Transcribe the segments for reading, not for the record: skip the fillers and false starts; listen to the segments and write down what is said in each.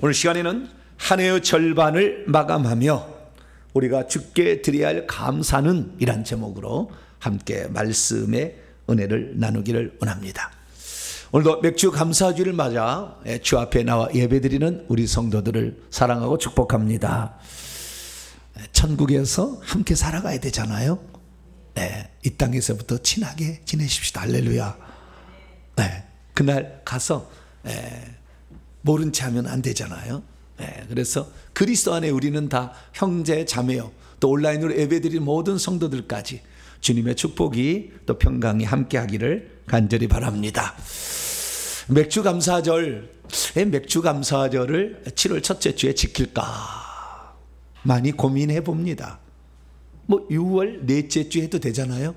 오늘 시간에는 한 해의 절반을 마감하며 우리가 주께 드려야 할 감사는 이란 제목으로 함께 말씀의 은혜를 나누기를 원합니다. 오늘도 맥주 감사주일을 맞아 주 앞에 나와 예배드리는 우리 성도들을 사랑하고 축복합니다. 천국에서 함께 살아가야 되잖아요. 이 땅에서부터 친하게 지내십시다. 할렐루야. 그날 가서 모른 체 하면 안 되잖아요. 그래서 그리스도 안에 우리는 다 형제 자매요, 또 온라인으로 예배드리는 모든 성도들까지 주님의 축복이 또 평강이 함께 하기를 간절히 바랍니다. 맥주 감사절을 7월 첫째 주에 지킬까 많이 고민해 봅니다. 6월 넷째 주 해도 되잖아요.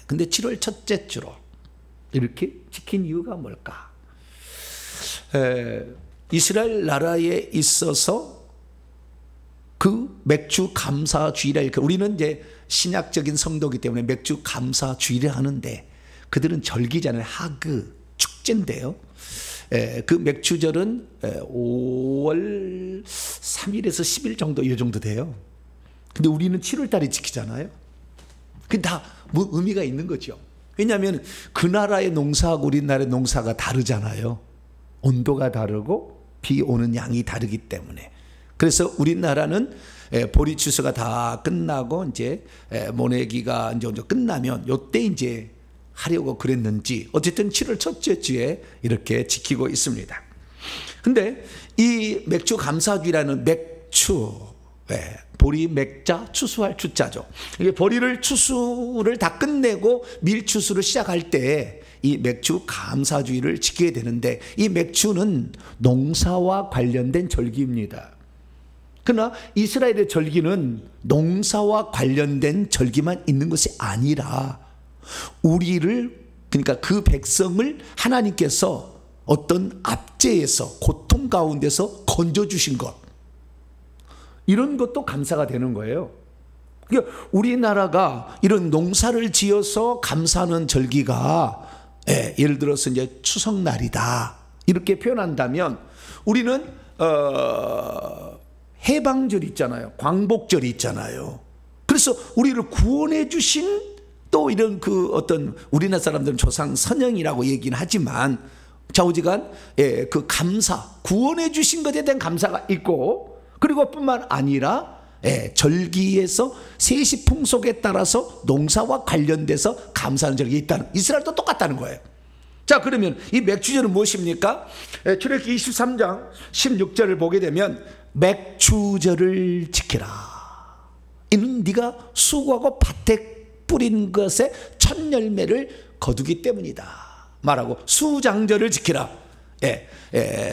근데 7월 첫째 주로 이렇게 지킨 이유가 뭘까? 이스라엘 나라에 있어서 그 맥주 감사주일을, 우리는 이제 신약적인 성도이기 때문에 맥주 감사주일을 하는데 그들은 절기잖아요. 하그 축제인데요. 그 맥주절은 5월 3일에서 10일 정도 이 정도 돼요. 근데 우리는 7월 달에 지키잖아요. 그게 다 뭐 의미가 있는 거죠. 왜냐하면 그 나라의 농사하고 우리나라의 농사가 다르잖아요. 온도가 다르고 비 오는 양이 다르기 때문에. 그래서 우리나라는 보리 추수가 다 끝나고 이제 모내기가 이제 끝나면 요때 이제 하려고 그랬는지 어쨌든 7월 첫째 주에 이렇게 지키고 있습니다. 근데 이 맥주 감사주일이라는 맥추, 보리 맥자 추수할 추자죠. 이게 보리를 추수를 다 끝내고 밀추수를 시작할 때 이 맥주 감사주일을 지켜야 되는데, 이 맥주는 농사와 관련된 절기입니다. 그러나 이스라엘의 절기는 농사와 관련된 절기만 있는 것이 아니라 우리를, 그러니까 그 백성을 하나님께서 어떤 압제에서, 고통 가운데서 건져주신 것, 이런 것도 감사가 되는 거예요. 그러니까 우리나라가 이런 농사를 지어서 감사하는 절기가 예를 들어서 이제 추석날이다 이렇게 표현한다면, 우리는 해방절 있잖아요. 광복절이 있잖아요. 그래서 우리를 구원해 주신 또 이런 그 어떤, 우리나라 사람들은 조상 선영이라고 얘기는 하지만 좌우지간 그 감사, 구원해 주신 것에 대한 감사가 있고, 그리고 뿐만 아니라 절기에서 세시 풍속에 따라서 농사와 관련돼서 감사하는 절기가 있다는, 이스라엘도 똑같다는 거예요. 자, 그러면 이 맥주절은 무엇입니까? 출애굽기 23장 16절을 보게 되면 맥주절을 지키라. 이는 네가 수고하고 밭에 뿌린 것에 첫 열매를 거두기 때문이다 말하고, 수장절을 지키라.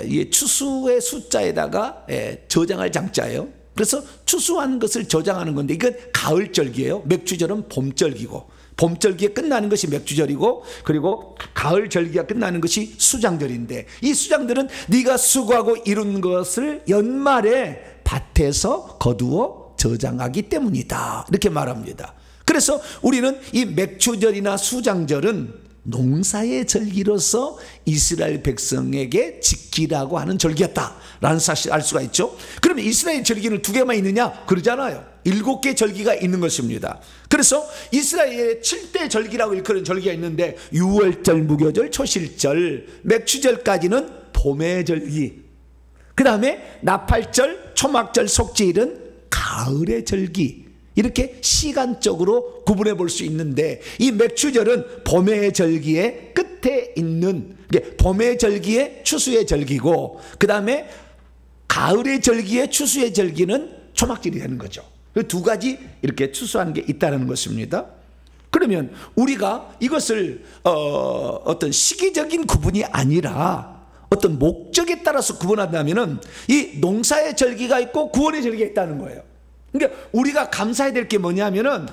이게 추수의 숫자에다가 저장할 장자예요. 그래서 추수한 것을 저장하는 건데, 이건 가을절기예요. 맥주절은 봄절기고, 봄절기에 끝나는 것이 맥주절이고, 그리고 가을절기가 끝나는 것이 수장절인데, 이 수장들은 네가 수고하고 이룬 것을 연말에 밭에서 거두어 저장하기 때문이다 이렇게 말합니다. 그래서 우리는 이 맥주절이나 수장절은 농사의 절기로서 이스라엘 백성에게 지키라고 하는 절기였다라는 사실을 알 수가 있죠. 그러면 이스라엘 절기는 2개만 있느냐? 그러잖아요. 7개 절기가 있는 것입니다. 그래서 이스라엘의 7대 절기라고 일컫는 절기가 있는데, 유월절, 무교절, 초실절, 맥주절까지는 봄의 절기, 그 다음에 나팔절, 초막절, 속죄일은 가을의 절기, 이렇게 시간적으로 구분해 볼 수 있는데, 이 맥주절은 봄의 절기의 끝에 있는, 봄의 절기의 추수의 절기고, 그 다음에 가을의 절기의 추수의 절기는 초막절이 되는 거죠. 그 2가지 이렇게 추수하는 게 있다는 것입니다. 그러면 우리가 이것을 어떤 시기적인 구분이 아니라 어떤 목적에 따라서 구분한다면은, 이 농사의 절기가 있고 구원의 절기가 있다는 거예요. 그러니까 우리가 감사해야 될 게 뭐냐면은,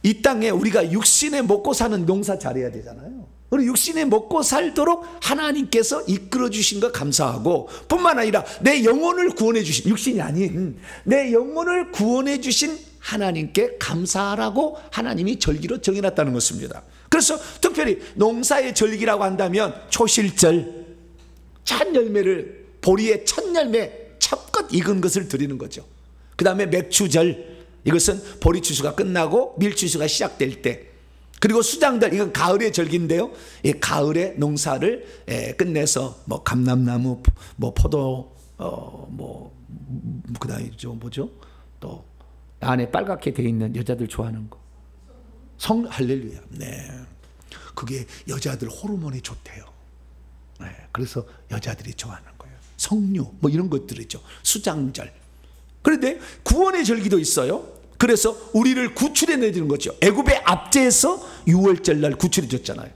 이 땅에 우리가 육신에 먹고 사는 농사 잘해야 되잖아요. 우리 육신에 먹고 살도록 하나님께서 이끌어 주신 거 감사하고, 뿐만 아니라 내 영혼을 구원해 주신, 육신이 아닌 내 영혼을 구원해 주신 하나님께 감사하라고 하나님이 절기로 정해놨다는 것입니다. 그래서 특별히 농사의 절기라고 한다면 초실절, 첫 열매를, 보리의 첫 첫열매 첫껏 익은 것을 드리는 거죠. 그 다음에 맥추절, 이것은 보리 추수가 끝나고 밀 추수가 시작될 때, 그리고 수장절, 이건 가을의 절기인데요. 이 가을에 농사를 끝내서 뭐 감람나무, 뭐 포도, 그다음에 뭐죠? 또 안에 빨갛게 되어 있는 여자들 좋아하는 거, 할렐루야. 네, 그게 여자들 호르몬이 좋대요. 네, 그래서 여자들이 좋아하는 거예요. 성류, 뭐 이런 것들이죠. 수장절. 그런데 구원의 절기도 있어요. 그래서 우리를 구출해 내주는 거죠. 애굽의 압제에서 6월절 날 구출해 줬잖아요.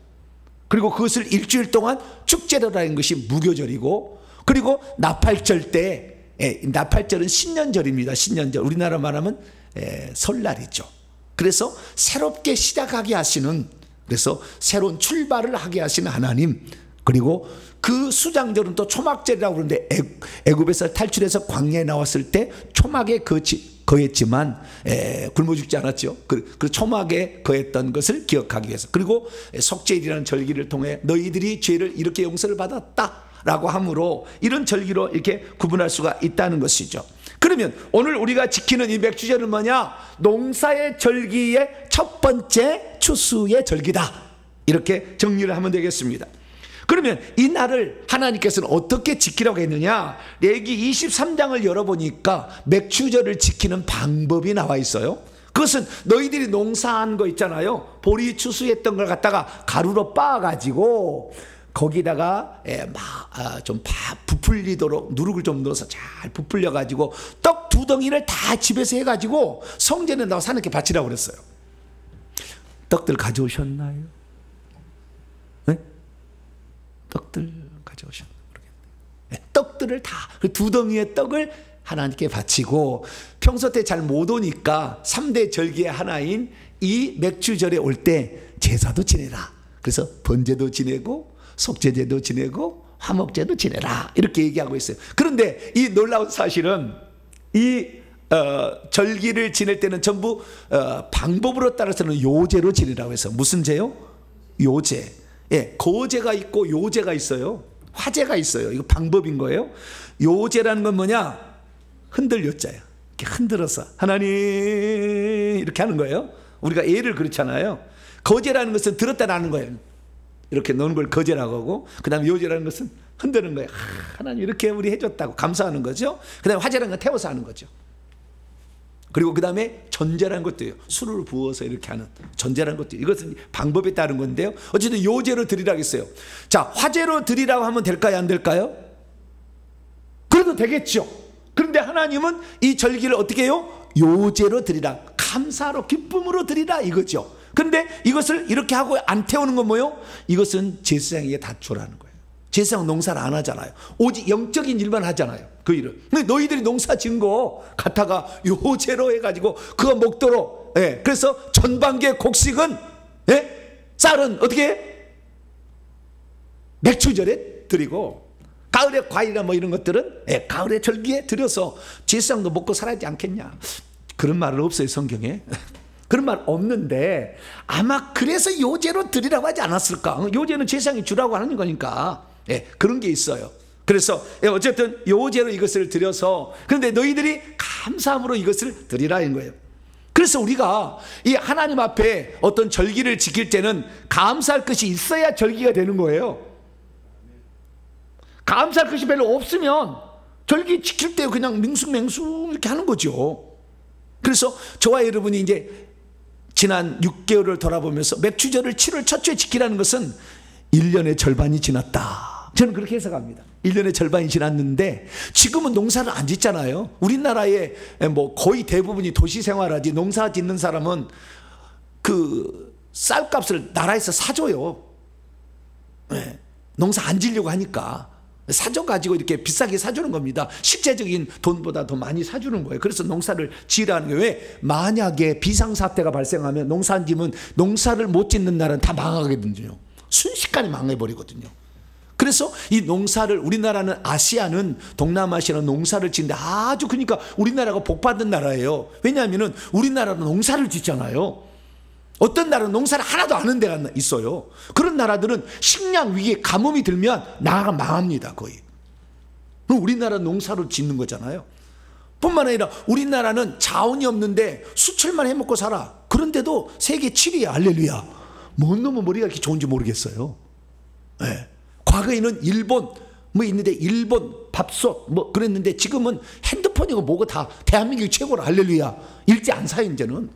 그리고 그것을 일주일 동안 축제라는 것이 무교절이고, 그리고 나팔절 때, 나팔절은 신년절입니다. 신년절. 우리나라 말하면 설날이죠. 그래서 새롭게 시작하게 하시는, 그래서 새로운 출발을 하게 하시는 하나님, 그리고 그 수장절은 또 초막절이라고 그러는데, 애굽에서 탈출해서 광야에 나왔을 때 초막에 거했지만 굶어 죽지 않았죠. 그 초막에 거했던 것을 기억하기 위해서. 그리고 속죄일이라는 절기를 통해 너희들이 죄를 이렇게 용서를 받았다라고 함으로 이런 절기로 이렇게 구분할 수가 있다는 것이죠. 그러면 오늘 우리가 지키는 이 맥추절은 뭐냐? 농사의 절기의 첫 번째 추수의 절기다, 이렇게 정리를 하면 되겠습니다. 그러면 이 날을 하나님께서는 어떻게 지키라고 했느냐? 레위기 23장을 열어보니까 맥추절을 지키는 방법이 나와 있어요. 그것은 너희들이 농사한 거 있잖아요. 보리 추수했던 걸 갖다가 가루로 빻아가지고 거기다가 좀 부풀리도록 누룩을 좀 넣어서 잘 부풀려가지고 떡 2덩이를 다 집에서 해가지고 성전에 나와 하나님께 바치라고 그랬어요. 떡들 가져오셨나요? 네? 떡들 가져오셨나 모르겠네요. 떡들을 다, 그 2덩이의 떡을 하나님께 바치고, 평소 때 잘 못 오니까 3대 절기의 하나인 이 맥추절에 올 때 제사도 지내라. 그래서 번제도 지내고 속죄제도 지내고 화목제도 지내라, 이렇게 얘기하고 있어요. 그런데 이 놀라운 사실은 이 절기를 지낼 때는 전부 방법으로 따라서는 요제로 지내라고 해서. 무슨 제요? 요제. 거제가 있고 요제가 있어요. 화제가 있어요. 이거 방법인 거예요. 요제라는 건 뭐냐? 흔들 요자예요. 이렇게 흔들어서 하나님 이렇게 하는 거예요. 우리가 예를 그렇잖아요. 거제라는 것은 들었다 놔는 거예요. 이렇게 넣는 걸 거제라고 하고, 그 다음에 요제라는 것은 흔드는 거예요. 하나님 이렇게 우리 해줬다고 감사하는 거죠. 그 다음에 화제라는 건 태워서 하는 거죠. 그리고 그 다음에 전제라는 것도 있어요. 술을 부어서 이렇게 하는 전제라는 것도 있어요. 이것은 방법에 따른 건데요. 어쨌든 요제로 드리라고 했어요. 자, 화제로 드리라고 하면 될까요? 안 될까요? 그래도 되겠죠. 그런데 하나님은 이 절기를 어떻게 해요? 요제로 드리라, 감사로 기쁨으로 드리라, 이거죠. 그런데 이것을 이렇게 하고 안 태우는 건 뭐예요? 이것은 제사장에게 다 주라는 거예요. 제사장 농사를 안 하잖아요. 오직 영적인 일만 하잖아요, 그 일을. 근데 너희들이 농사 지은 거 갖다가 요제로 해가지고 그거 먹도록, 그래서 전반기의 곡식은, 쌀은 어떻게 해? 맥추절에 드리고, 가을에 과일이나 뭐 이런 것들은 가을에 절기에 드려서 제사장도 먹고 살아야지 않겠냐. 그런 말은 없어요, 성경에. 그런 말 없는데 아마 그래서 요제로 드리라고 하지 않았을까. 요제는 제사장이 주라고 하는 거니까 그런 게 있어요. 그래서 어쨌든 요제로 이것을 드려서, 그런데 너희들이 감사함으로 이것을 드리라는 거예요. 그래서 우리가 이 하나님 앞에 어떤 절기를 지킬 때는 감사할 것이 있어야 절기가 되는 거예요. 감사할 것이 별로 없으면 절기 지킬 때 그냥 맹숭맹숭 이렇게 하는 거죠. 그래서 저와 여러분이 이제 지난 6개월을 돌아보면서 맥추절을 7월 첫 주에 지키라는 것은 1년의 절반이 지났다, 저는 그렇게 해석합니다. 1년의 절반이 지났는데 지금은 농사를 안 짓잖아요. 우리나라의 뭐 거의 대부분이 도시 생활하지, 농사 짓는 사람은 그 쌀값을 나라에서 사줘요. 농사 안 지려고 하니까 사줘가지고 이렇게 비싸게 사주는 겁니다. 실제적인 돈보다 더 많이 사주는 거예요. 그래서 농사를 지으라는 게, 왜? 만약에 비상사태가 발생하면 농사 안 지면 농사를 못 짓는 나라는 다 망하거든요. 순식간에 망해버리거든요. 그래서 이 농사를, 우리나라는 아시아는, 동남아시아는 농사를 짓는데 아주, 그러니까 우리나라가 복받은 나라예요. 왜냐하면 우리나라는 농사를 짓잖아요. 어떤 나라는 농사를 하나도 안 하는 데가 있어요. 그런 나라들은 식량 위기에 가뭄이 들면 나라가 망합니다, 거의. 그럼 우리나라 농사를 짓는 거잖아요. 뿐만 아니라 우리나라는 자원이 없는데 수출만 해먹고 살아. 그런데도 세계 7위야. 할렐루야. 뭔 놈은 머리가 이렇게 좋은지 모르겠어요. 네. 과거에는 일본 뭐 있는데 일본 밥솥 뭐 그랬는데 지금은 핸드폰이고 뭐고 다 대한민국이 최고라. 할렐루야. 일제 안 사요 이제는.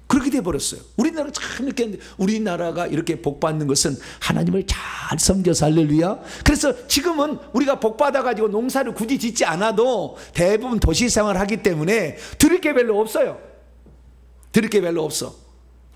그렇게 돼버렸어요. 우리나라 참 이렇게 했는데 우리나라가 이렇게 복받는 것은 하나님을 잘 섬겨서 할렐루야. 그래서 지금은 우리가 복받아가지고 농사를 굳이 짓지 않아도 대부분 도시생활을 하기 때문에 드릴 게 별로 없어요. 드릴 게 별로 없어.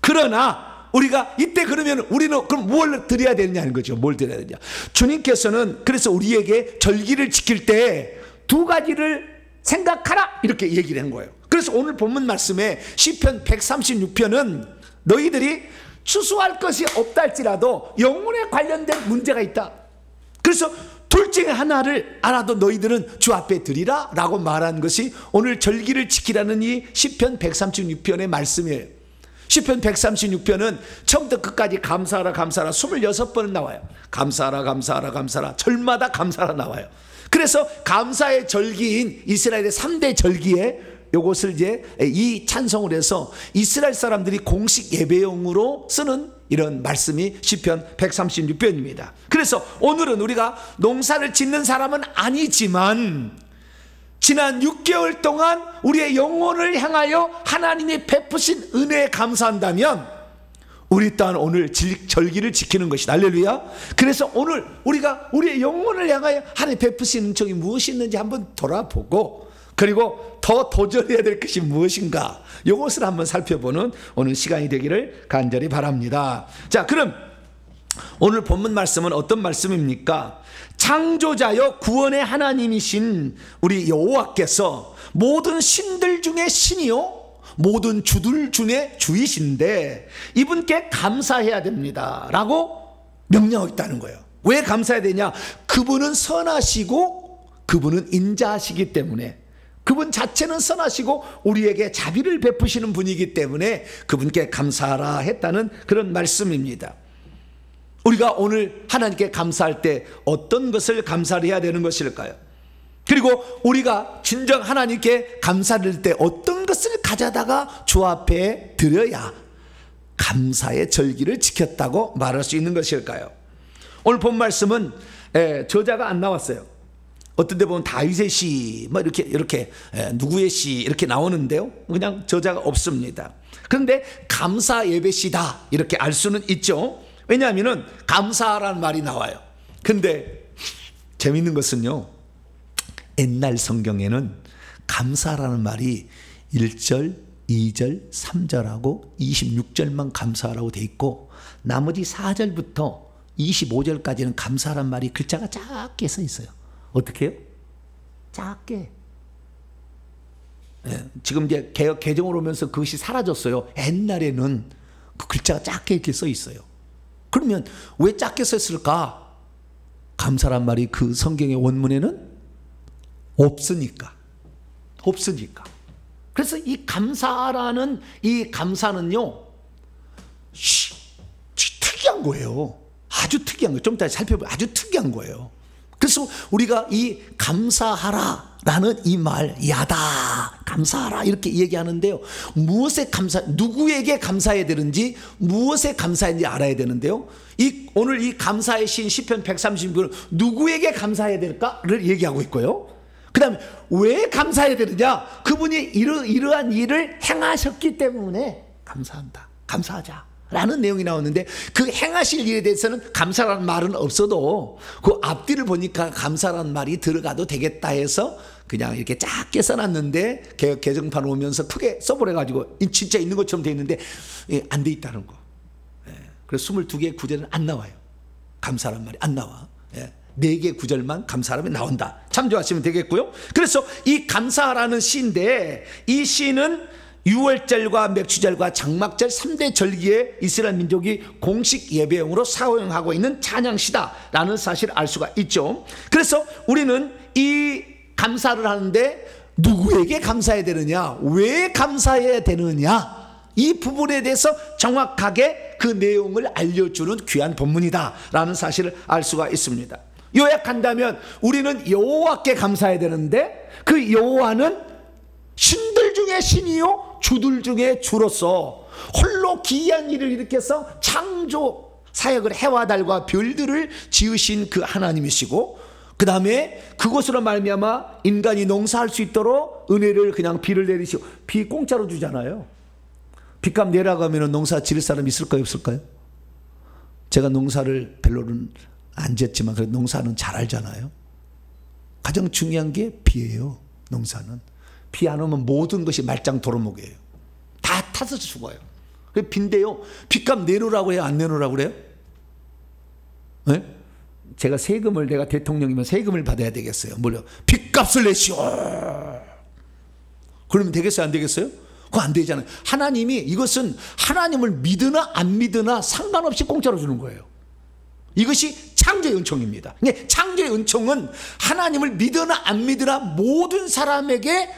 그러나 우리가 이때 그러면 우리는 그럼 뭘 드려야 되느냐는 거죠. 뭘 드려야 되냐. 주님께서는 그래서 우리에게 절기를 지킬 때 두 가지를 생각하라 이렇게 얘기를 한 거예요. 그래서 오늘 본문 말씀에 시편 136편은 너희들이 추수할 것이 없다 할지라도 영혼에 관련된 문제가 있다. 그래서 둘 중에 하나를 알아도 너희들은 주 앞에 드리라 라고 말한 것이 오늘 절기를 지키라는 이 시편 136편의 말씀이에요. 시편 136편은 처음부터 끝까지 감사하라 감사하라 26번은 나와요. 감사하라 감사하라 감사하라 절마다 감사하라 나와요. 그래서 감사의 절기인 이스라엘의 3대 절기에 요것을 이제 이 찬송을 해서 이스라엘 사람들이 공식 예배용으로 쓰는 이런 말씀이 시편 136편입니다. 그래서 오늘은 우리가 농사를 짓는 사람은 아니지만 지난 6개월 동안 우리의 영혼을 향하여 하나님이 베푸신 은혜에 감사한다면 우리 또한 오늘 절기를 지키는 것이다. 할렐루야. 그래서 오늘 우리가 우리의 영혼을 향하여 하나님 베푸신 은총이 무엇이 있는지 한번 돌아보고 그리고 더 도전해야 될 것이 무엇인가 이것을 한번 살펴보는 오늘 시간이 되기를 간절히 바랍니다. 자, 그럼 오늘 본문 말씀은 어떤 말씀입니까? 창조자여 구원의 하나님이신 우리 여호와께서 모든 신들 중에 신이요 모든 주들 중에 주이신데 이분께 감사해야 됩니다 라고 명령하고 있다는 거예요. 왜 감사해야 되냐? 그분은 선하시고 그분은 인자하시기 때문에 그분 자체는 선하시고 우리에게 자비를 베푸시는 분이기 때문에 그분께 감사하라 했다는 그런 말씀입니다. 우리가 오늘 하나님께 감사할 때 어떤 것을 감사를 해야 되는 것일까요? 그리고 우리가 진정 하나님께 감사를 할 때 어떤 것을 가져다가 주 앞에 드려야 감사의 절기를 지켰다고 말할 수 있는 것일까요? 오늘 본 말씀은 저자가 안 나왔어요. 어떤 데 보면 다윗의 시, 뭐 이렇게 누구의 시 이렇게 나오는데요. 그냥 저자가 없습니다. 그런데 감사 예배 시다 이렇게 알 수는 있죠. 왜냐하면 감사라는 말이 나와요. 근데 재밌는 것은요. 옛날 성경에는 감사라는 말이 1절, 2절, 3절하고 26절만 감사라고 돼 있고 나머지 4절부터 25절까지는 감사란 말이 글자가 작게 써 있어요. 어떻게 해요? 작게. 지금 이제 개혁 개정으로 오면서 그것이 사라졌어요. 옛날에는 그 글자가 작게 이렇게 써 있어요. 그러면 왜 작게 썼을까? 감사란 말이 그 성경의 원문에는 없으니까. 그래서 이 감사라는 이 감사는요, 특이한 거예요. 아주 특이한 거예요. 좀 이따 살펴보면 아주 특이한 거예요. 그래서 우리가 이 감사하라라는 이 말, 야다, 감사하라 이렇게 얘기하는데요. 누구에게 감사해야 되는지, 무엇에 감사했는지 알아야 되는데요. 오늘 이 감사의 시인 시편 136편은 누구에게 감사해야 될까를 얘기하고 있고요. 그 다음에 왜 감사해야 되느냐? 그분이 이러한 일을 행하셨기 때문에 감사한다. 감사하자. 라는 내용이 나오는데 그 행하실 일에 대해서는 감사라는 말은 없어도 그 앞뒤를 보니까 감사라는 말이 들어가도 되겠다 해서 그냥 이렇게 작게 써놨는데 개혁 개정판 오면서 크게 써버려가지고 진짜 있는 것처럼 돼 있는데 안 돼 있다는 거. 그래서 22개의 구절은 안 나와요. 감사라는 말이 안 나와. 4개 구절만 감사하면 나온다. 참조하시면 되겠고요. 그래서 이 감사라는 시인데 이 시는 유월절과 맥추절과 장막절 3대 절기에 이스라엘 민족이 공식 예배용으로 사용하고 있는 찬양시다라는 사실을 알 수가 있죠. 그래서 우리는 이 감사를 하는데 누구에게 감사해야 되느냐, 왜 감사해야 되느냐, 이 부분에 대해서 정확하게 그 내용을 알려주는 귀한 본문이다라는 사실을 알 수가 있습니다. 요약한다면 우리는 여호와께 감사해야 되는데 그 여호와는 신들 중에 신이요 주들 중에 주로서 홀로 기이한 일을 일으켜서 창조 사역을 해와 달과 별들을 지으신 그 하나님이시고, 그 다음에 그것으로 말미암아 인간이 농사할 수 있도록 은혜를 그냥 비를 내리시고, 비 공짜로 주잖아요. 빚값 내려가면 농사 지을 사람 있을까요 없을까요? 제가 농사를 별로는 안 지었지만 그래도 농사는 잘 알잖아요. 가장 중요한 게 비예요. 농사는 비 안 오면 모든 것이 말짱 도루묵이에요. 다 타서 죽어요. 빈데요, 빚값 내놓으라고 해요 안 내놓으라고 그래요? 네? 제가 세금을, 내가 대통령이면 세금을 받아야 되겠어요. 뭐요? 빚값을 내시오. 그러면 되겠어요 안 되겠어요? 그거 안 되잖아요. 하나님이 이것은 하나님을 믿으나 안 믿으나 상관없이 공짜로 주는 거예요. 이것이 창조의 은총입니다. 창조의 은총은 하나님을 믿으나 안 믿으나 모든 사람에게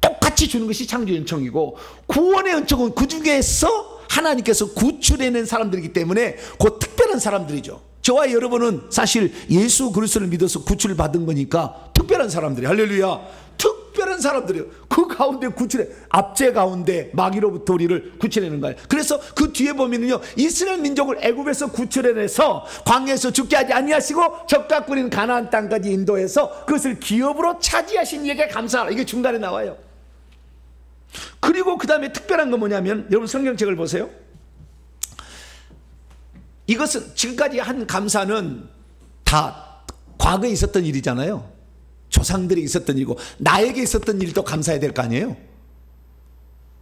똑같이 주는 것이 창조의 은총이고, 구원의 은총은 그 중에서 하나님께서 구출해낸 사람들이기 때문에 그 특별한 사람들이죠. 저와 여러분은 사실 예수 그리스도를 믿어서 구출을 받은 거니까 특별한 사람들이, 할렐루야, 특별한 사람들이에요. 그 가운데 구출해, 압제 가운데 마귀로부터 우리를 구출해내는 거예요. 그래서 그 뒤에 보면요, 이스라엘 민족을 애굽에서 구출해내서 광야에서 죽게 하지 아니하시고 적과 꿀인 가나안 땅까지 인도해서 그것을 기업으로 차지하신 이에게 감사하라. 이게 중간에 나와요. 그리고 그 다음에 특별한 건 뭐냐면, 여러분 성경책을 보세요. 이것은 지금까지 한 감사는 다 과거에 있었던 일이잖아요. 조상들이 있었던 일이고 나에게 있었던 일도 감사해야 될 거 아니에요.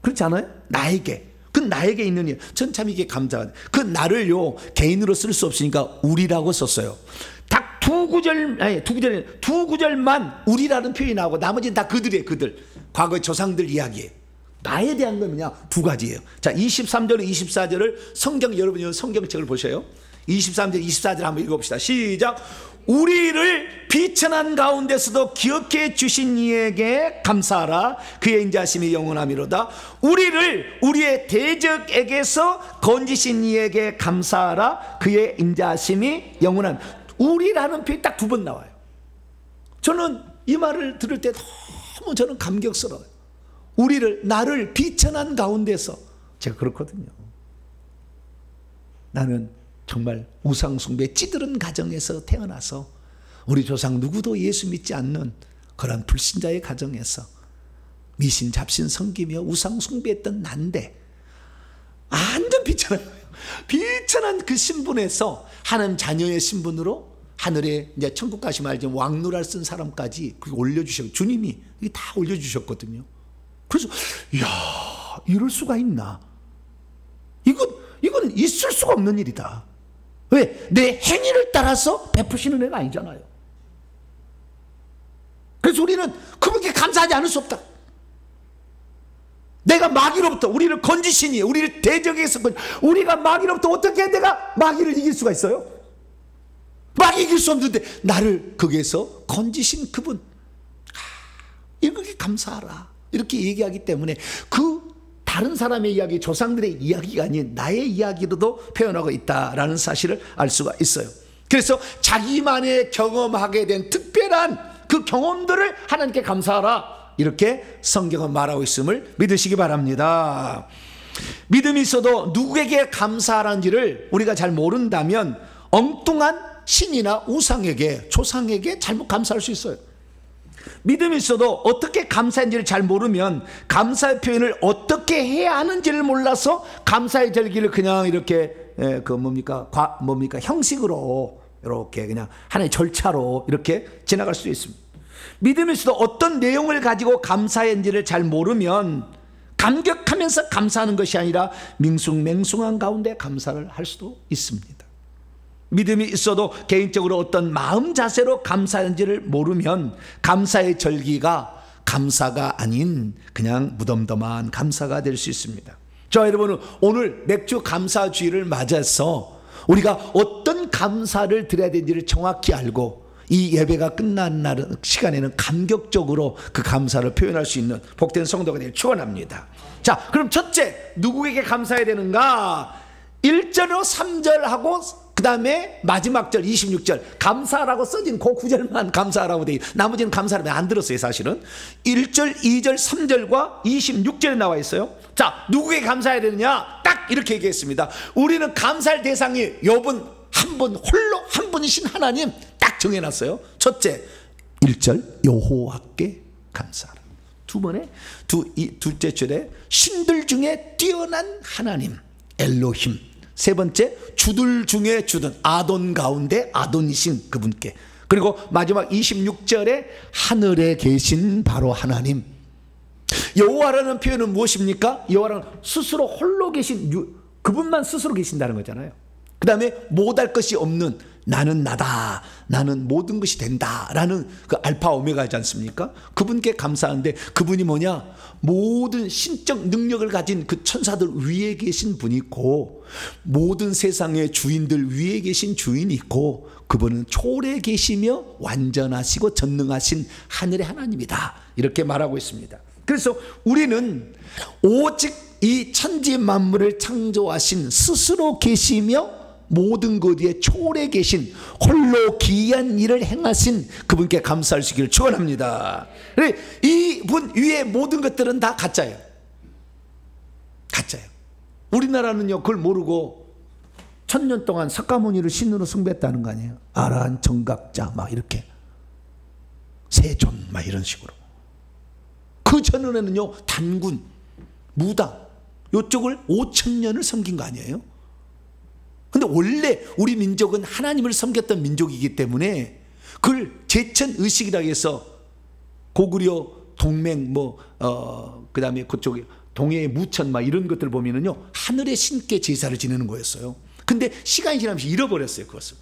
그렇지 않아요? 나에게, 그 나에게 있는 일, 전 참 이게 감사가 돼. 그 나를요 개인으로 쓸 수 없으니까 우리라고 썼어요. 딱 두 구절만 우리라는 표현이 나오고 나머지는 다 그들이에요. 그들, 과거의 조상들 이야기예요. 나에 대한 건 그냥 두 가지예요. 자, 23절 24절을 성경, 여러분이 성경책을 보셔요. 23절 24절 한번 읽어봅시다. 시작. 우리를 비천한 가운데서도 기억해 주신 이에게 감사하라. 그의 인자하심이 영원하미로다. 우리를 우리의 대적에게서 건지신 이에게 감사하라. 그의 인자하심이 영원함. 우리라는 표현이 딱 두 번 나와요. 저는 이 말을 들을 때 너무 저는 감격스러워요. 우리를, 나를 비천한 가운데서, 제가 그렇거든요. 나는 정말 우상숭배 찌들은 가정에서 태어나서 우리 조상 누구도 예수 믿지 않는 그런 불신자의 가정에서 미신 잡신 섬기며 우상숭배했던 난데 완전 비천한 거예요. 비천한 그 신분에서 하나님 자녀의 신분으로 하늘에 이제 천국 가시면 알지만 왕노랄 쓴 사람까지 올려주셨고, 주님이 다 올려주셨거든요. 그래서 이야, 이럴 수가 있나? 이건 있을 수가 없는 일이다. 왜? 내 행위를 따라서 베푸시는 애가 아니잖아요. 그래서 우리는 그분께 감사하지 않을 수 없다. 내가 마귀로부터 우리를 건지시니, 우리를 대적에서 우리가 마귀로부터 어떻게 내가 마귀를 이길 수가 있어요? 마귀 이길 수 없는데 나를 거기에서 건지신 그분, 이렇게 감사하라. 이렇게 얘기하기 때문에 그 다른 사람의 이야기, 조상들의 이야기가 아닌 나의 이야기로도 표현하고 있다라는 사실을 알 수가 있어요. 그래서 자기만의 경험하게 된 특별한 그 경험들을 하나님께 감사하라, 이렇게 성경은 말하고 있음을 믿으시기 바랍니다. 믿음이 있어도 누구에게 감사하는지를 우리가 잘 모른다면 엉뚱한 신이나 우상에게, 조상에게 잘못 감사할 수 있어요. 믿음이 있어도 어떻게 감사한지를 잘 모르면 감사의 표현을 어떻게 해야 하는지를 몰라서 감사의 절기를 그냥 이렇게 형식으로 이렇게 그냥 하나의 절차로 이렇게 지나갈 수 있습니다. 믿음이 있어도 어떤 내용을 가지고 감사한지를 잘 모르면 감격하면서 감사하는 것이 아니라 밍숭맹숭한 가운데 감사를 할 수도 있습니다. 믿음이 있어도 개인적으로 어떤 마음 자세로 감사한지를 모르면 감사의 절기가 감사가 아닌 그냥 무덤덤한 감사가 될 수 있습니다. 자, 여러분은 오늘 맥주 감사주의를 맞아서 우리가 어떤 감사를 드려야 되는지를 정확히 알고 이 예배가 끝난 날 시간에는 감격적으로 그 감사를 표현할 수 있는 복된 성도가 되길 축원합니다. 자, 그럼 첫째, 누구에게 감사해야 되는가? 1절로 3절하고 그 그 다음에 마지막 절 26절 감사라고 써진 그 구절만 감사라고 돼. 나머지는 감사를 안 들었어요 사실은. 1절 2절 3절과 26절에 나와 있어요. 자, 누구에게 감사해야 되느냐? 딱 이렇게 얘기했습니다. 우리는 감사할 대상이 욥은 한 분, 홀로 한 분이신 하나님 딱 정해놨어요. 첫째 1절 여호와께 감사하라. 둘째 절에 신들 중에 뛰어난 하나님 엘로힘. 세 번째 주들 중에 주든 아돈 가운데 아돈이신 그분께. 그리고 마지막 26절에 하늘에 계신 바로 하나님. 여호와라는 표현은 무엇입니까? 여호와는 스스로 홀로 계신 그분만 스스로 계신다는 거잖아요. 그 다음에 못할 것이 없는 나는 나다, 나는 모든 것이 된다 라는 그 알파 오메가지 않습니까? 그분께 감사하는데 그분이 뭐냐? 모든 신적 능력을 가진 그 천사들 위에 계신 분이 있고 모든 세상의 주인들 위에 계신 주인이 있고 그분은 초월해 계시며 완전하시고 전능하신 하늘의 하나님이다 이렇게 말하고 있습니다. 그래서 우리는 오직 이 천지 만물을 창조하신 스스로 계시며 모든 것 위에 초월해 계신 홀로 기이한 일을 행하신 그분께 감사할 수 있기를 축원합니다. 이분 위에 모든 것들은 다 가짜예요. 가짜예요. 우리나라는요 그걸 모르고 1000년 동안 석가모니를 신으로 숭배했다는 거 아니에요. 아라한 정각자 막 이렇게 세존 막 이런 식으로. 그 전에는요 단군 무당 이쪽을 5000년을 섬긴 거 아니에요. 근데 원래 우리 민족은 하나님을 섬겼던 민족이기 때문에 그걸 제천의식이라고 해서 고구려 동맹 그 다음에 그쪽에 동해의 무천 막 이런 것들 보면은요 하늘의 신께 제사를 지내는 거였어요. 근데 시간이 지나면서 잃어버렸어요 그것을.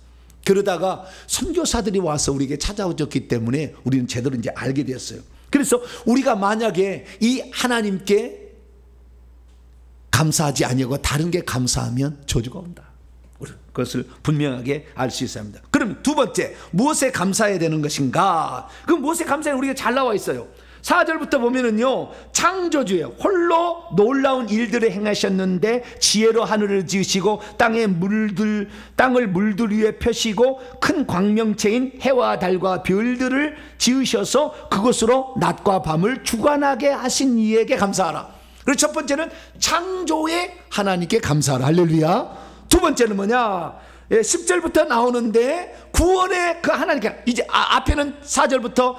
그러다가 선교사들이 와서 우리에게 찾아오셨기 때문에 우리는 제대로 이제 알게 되었어요. 그래서 우리가 만약에 이 하나님께 감사하지 아니하고 다른 게 감사하면 저주가 온다. 그것을 분명하게 알 수 있어야 합니다. 그럼 두 번째 무엇에 감사해야 되는 것인가? 그 무엇에 감사해 우리가 잘 나와 있어요. 4절부터 보면은요 창조주예요. 홀로 놀라운 일들을 행하셨는데 지혜로 하늘을 지으시고 땅을 물들 위에 펴시고 큰 광명체인 해와 달과 별들을 지으셔서 그것으로 낮과 밤을 주관하게 하신 이에게 감사하라. 그리고 첫 번째는 창조의 하나님께 감사하라. 할렐루야. 두 번째는 뭐냐? 10절부터 나오는데 구원의 그 하나님께, 이제 앞에는 4절부터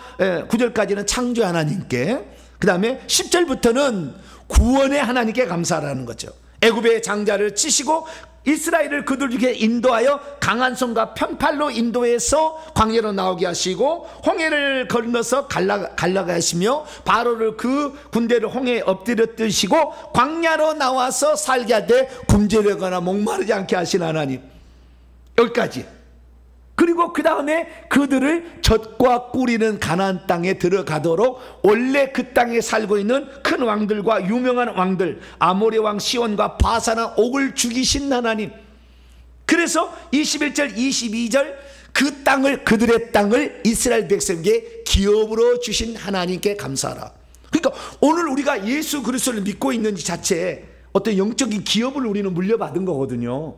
9절까지는 창조의 하나님께, 그 다음에 10절부터는 구원의 하나님께 감사하라는 거죠. 애굽의 장자를 치시고 이스라엘을 그들 중에 인도하여 강한 손과 편팔로 인도해서 광야로 나오게 하시고 홍해를 건너서 갈라가 하시며 바로를 그 군대를 홍해에 엎드려 뜨시고 광야로 나와서 살게 하되 굶주리거나 목마르지 않게 하신 하나님. 여기까지. 그리고 그 다음에 그들을 젖과 꿀이는 가나안 땅에 들어가도록 원래 그 땅에 살고 있는 큰 왕들과 유명한 왕들 아모레 왕 시온과 바산한 옥을 죽이신 하나님. 그래서 21절 22절 그 땅을 그들의 땅을 이스라엘 백성에게 기업으로 주신 하나님께 감사하라. 그러니까 오늘 우리가 예수 그리스도를 믿고 있는 이 자체에 어떤 영적인 기업을 우리는 물려받은 거거든요.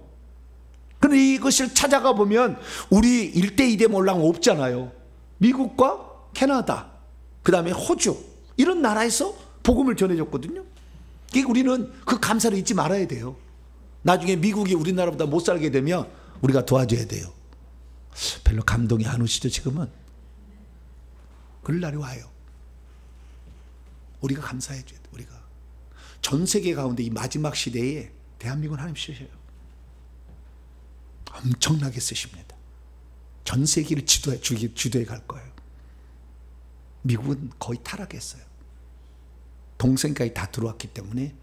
근데 이것을 찾아가 보면 우리 1대2대 올라가면 없잖아요. 미국과 캐나다, 그 다음에 호주 이런 나라에서 복음을 전해줬거든요. 그러니까 우리는 그 감사를 잊지 말아야 돼요. 나중에 미국이 우리나라보다 못 살게 되면 우리가 도와줘야 돼요. 별로 감동이 안 오시죠 지금은? 그럴 날이 와요. 우리가 감사해 줘야 돼. 우리가 전 세계 가운데 이 마지막 시대에 대한민국은 하나님 쓰셔요. 엄청나게 쓰십니다. 전 세계를 주도해 갈 거예요. 미국은 거의 타락했어요. 동생까지 다 들어왔기 때문에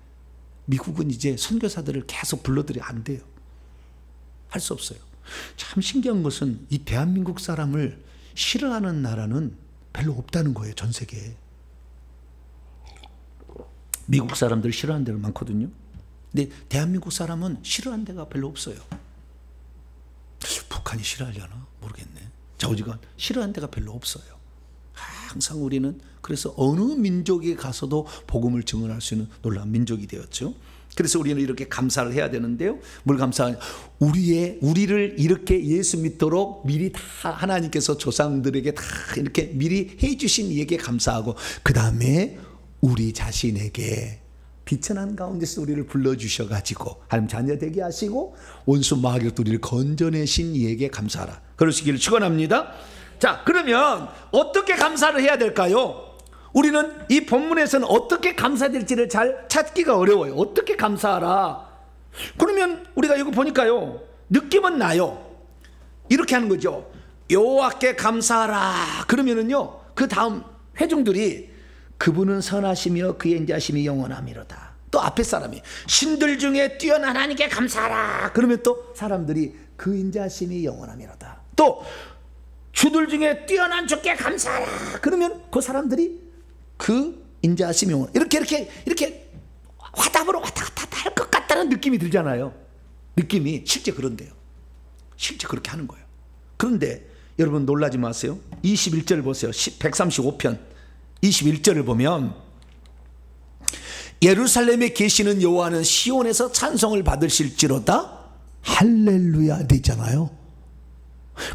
미국은 이제 선교사들을 계속 불러들여 안 돼요. 할 수 없어요. 참 신기한 것은 이 대한민국 사람을 싫어하는 나라는 별로 없다는 거예요. 전 세계에. 미국 사람들 싫어하는 데가 많거든요. 근데 대한민국 사람은 싫어하는 데가 별로 없어요. 북한이 싫어하려나 모르겠네. 자오지간 싫어하는 데가 별로 없어요. 항상 우리는 그래서 어느 민족에 가서도 복음을 증언할 수 있는 놀라운 민족이 되었죠. 그래서 우리는 이렇게 감사를 해야 되는데요. 뭘 감사하냐? 우리를 이렇게 예수 믿도록 미리 다 하나님께서 조상들에게 다 이렇게 미리 해주신 이에게 감사하고, 그 다음에 우리 자신에게 비천한 가운데서 우리를 불러주셔가지고 하나님 자녀 되게 하시고 원수 마귀로부터 우리를 건져내신 이에게 감사하라. 그러시기를 축원합니다. 자, 그러면 어떻게 감사를 해야 될까요? 우리는 이 본문에서는 어떻게 감사될지를 잘 찾기가 어려워요. 어떻게 감사하라? 그러면 우리가 여기 보니까요, 느낌은 나요. 이렇게 하는 거죠. 여호와께 감사하라. 그러면은요, 그 다음 회중들이 그분은 선하시며 그의 인자심이 영원하미로다. 또 앞에 사람이 신들 중에 뛰어난 하나님께 감사하라. 그러면 또 사람들이 그 인자심이 영원하미로다. 또 주들 중에 뛰어난 주께 감사하라. 그러면 그 사람들이 그 인자심이 영원. 이렇게 화답으로 왔다 갔다 할 것 같다는 느낌이 들잖아요. 느낌이 실제 그런데요. 실제 그렇게 하는 거예요. 그런데 여러분 놀라지 마세요. 21절 보세요. 135편 21절을 보면 예루살렘에 계시는 여호와는 시온에서 찬송을 받으실지로다 할렐루야 되잖아요.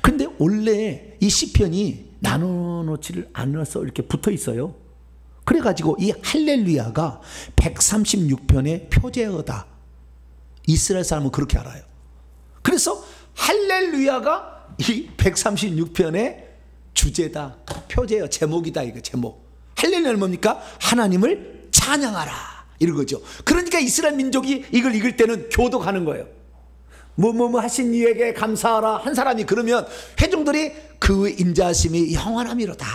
근데 원래 이 시편이 나눠놓지를 않아서 이렇게 붙어 있어요. 그래가지고 이 할렐루야가 136편의 표제어다. 이스라엘 사람은 그렇게 알아요. 그래서 할렐루야가 이 136편의 주제다, 표제어, 제목이다. 이거 제목. 할렐루야는 뭡니까? 하나님을 찬양하라 이런 거죠. 그러니까 이스라엘 민족이 이걸 읽을 때는 교독하는 거예요. 뭐뭐 하신 이에게 감사하라. 한 사람이 그러면 회중들이 그 인자심이 영원함이로다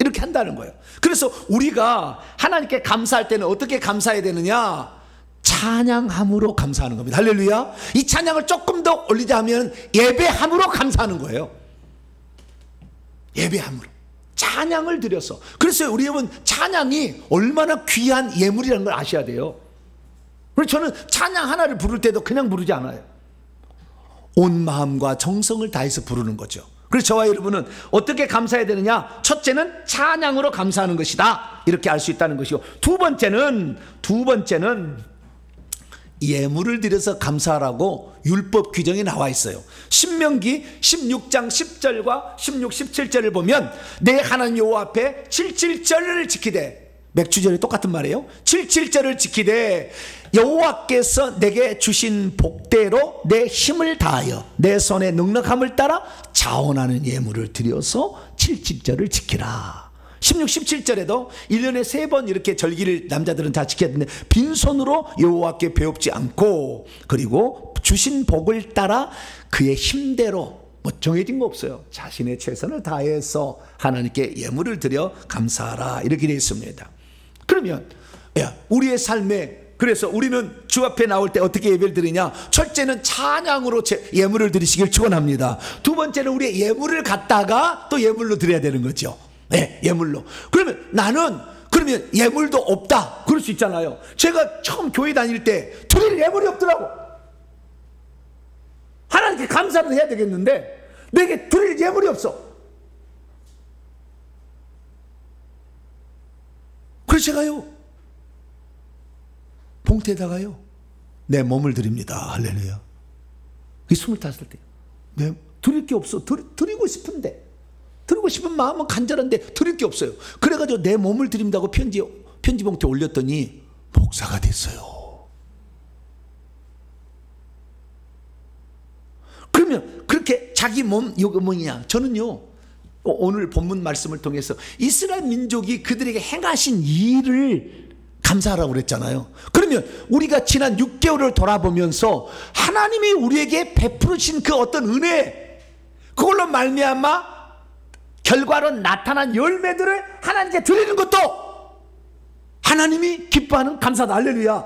이렇게 한다는 거예요. 그래서 우리가 하나님께 감사할 때는 어떻게 감사해야 되느냐? 찬양함으로 감사하는 겁니다. 할렐루야. 이 찬양을 조금 더 올리자면 예배함으로 감사하는 거예요. 예배함으로 찬양을 드려서. 그래서 우리 여러분 찬양이 얼마나 귀한 예물이라는 걸 아셔야 돼요. 그래서 저는 찬양 하나를 부를 때도 그냥 부르지 않아요. 온 마음과 정성을 다해서 부르는 거죠. 그래서 저와 여러분은 어떻게 감사해야 되느냐? 첫째는 찬양으로 감사하는 것이다. 이렇게 알 수 있다는 것이고, 두 번째는 예물을 드려서 감사하라고 율법 규정이 나와 있어요. 신명기 16장 10절과 16, 17절을 보면 내 하나님 여호와 앞에 77절을 지키되, 맥주절이 똑같은 말이에요. 77절을 지키되 여호와께서 내게 주신 복대로 내 힘을 다하여 내 손의 넉넉함을 따라 자원하는 예물을 드려서 77절을 지키라. 16, 17절에도 1년에 3번 이렇게 절기를 남자들은 다 지켜야 되는데 빈손으로 여호와께 배웁지 않고, 그리고 주신 복을 따라 그의 힘대로, 뭐 정해진 거 없어요. 자신의 최선을 다해서 하나님께 예물을 드려 감사하라 이렇게 되어 있습니다. 그러면 우리의 삶에, 그래서 우리는 주 앞에 나올 때 어떻게 예배를 드리냐? 첫째는 찬양으로 예물을 드리시길 축원합니다. 두 번째는 우리의 예물을 갖다가 또 예물로 드려야 되는 거죠. 네, 예물로. 그러면 예물도 없다 그럴 수 있잖아요. 제가 처음 교회 다닐 때 드릴 예물이 없더라고. 하나님께 감사를 해야 되겠는데 내게 드릴 예물이 없어. 그래서 제가요 봉투에다가요 내 몸을 드립니다. 할렐루야. 25살 때 네, 드릴 게 없어. 드리고 싶은데, 드리고 싶은 마음은 간절한데 드릴 게 없어요. 그래가지고 내 몸을 드린다고 편지 봉투에 올렸더니 목사가 됐어요. 그러면 그렇게 자기 몸, 이거 뭐냐? 저는요 오늘 본문 말씀을 통해서 이스라엘 민족이 그들에게 행하신 일을 감사하라고 그랬잖아요. 그러면 우리가 지난 6개월을 돌아보면서 하나님이 우리에게 베푸신 그 어떤 은혜, 그걸로 말미암아 결과로 나타난 열매들을 하나님께 드리는 것도 하나님이 기뻐하는 감사다. 할렐루야.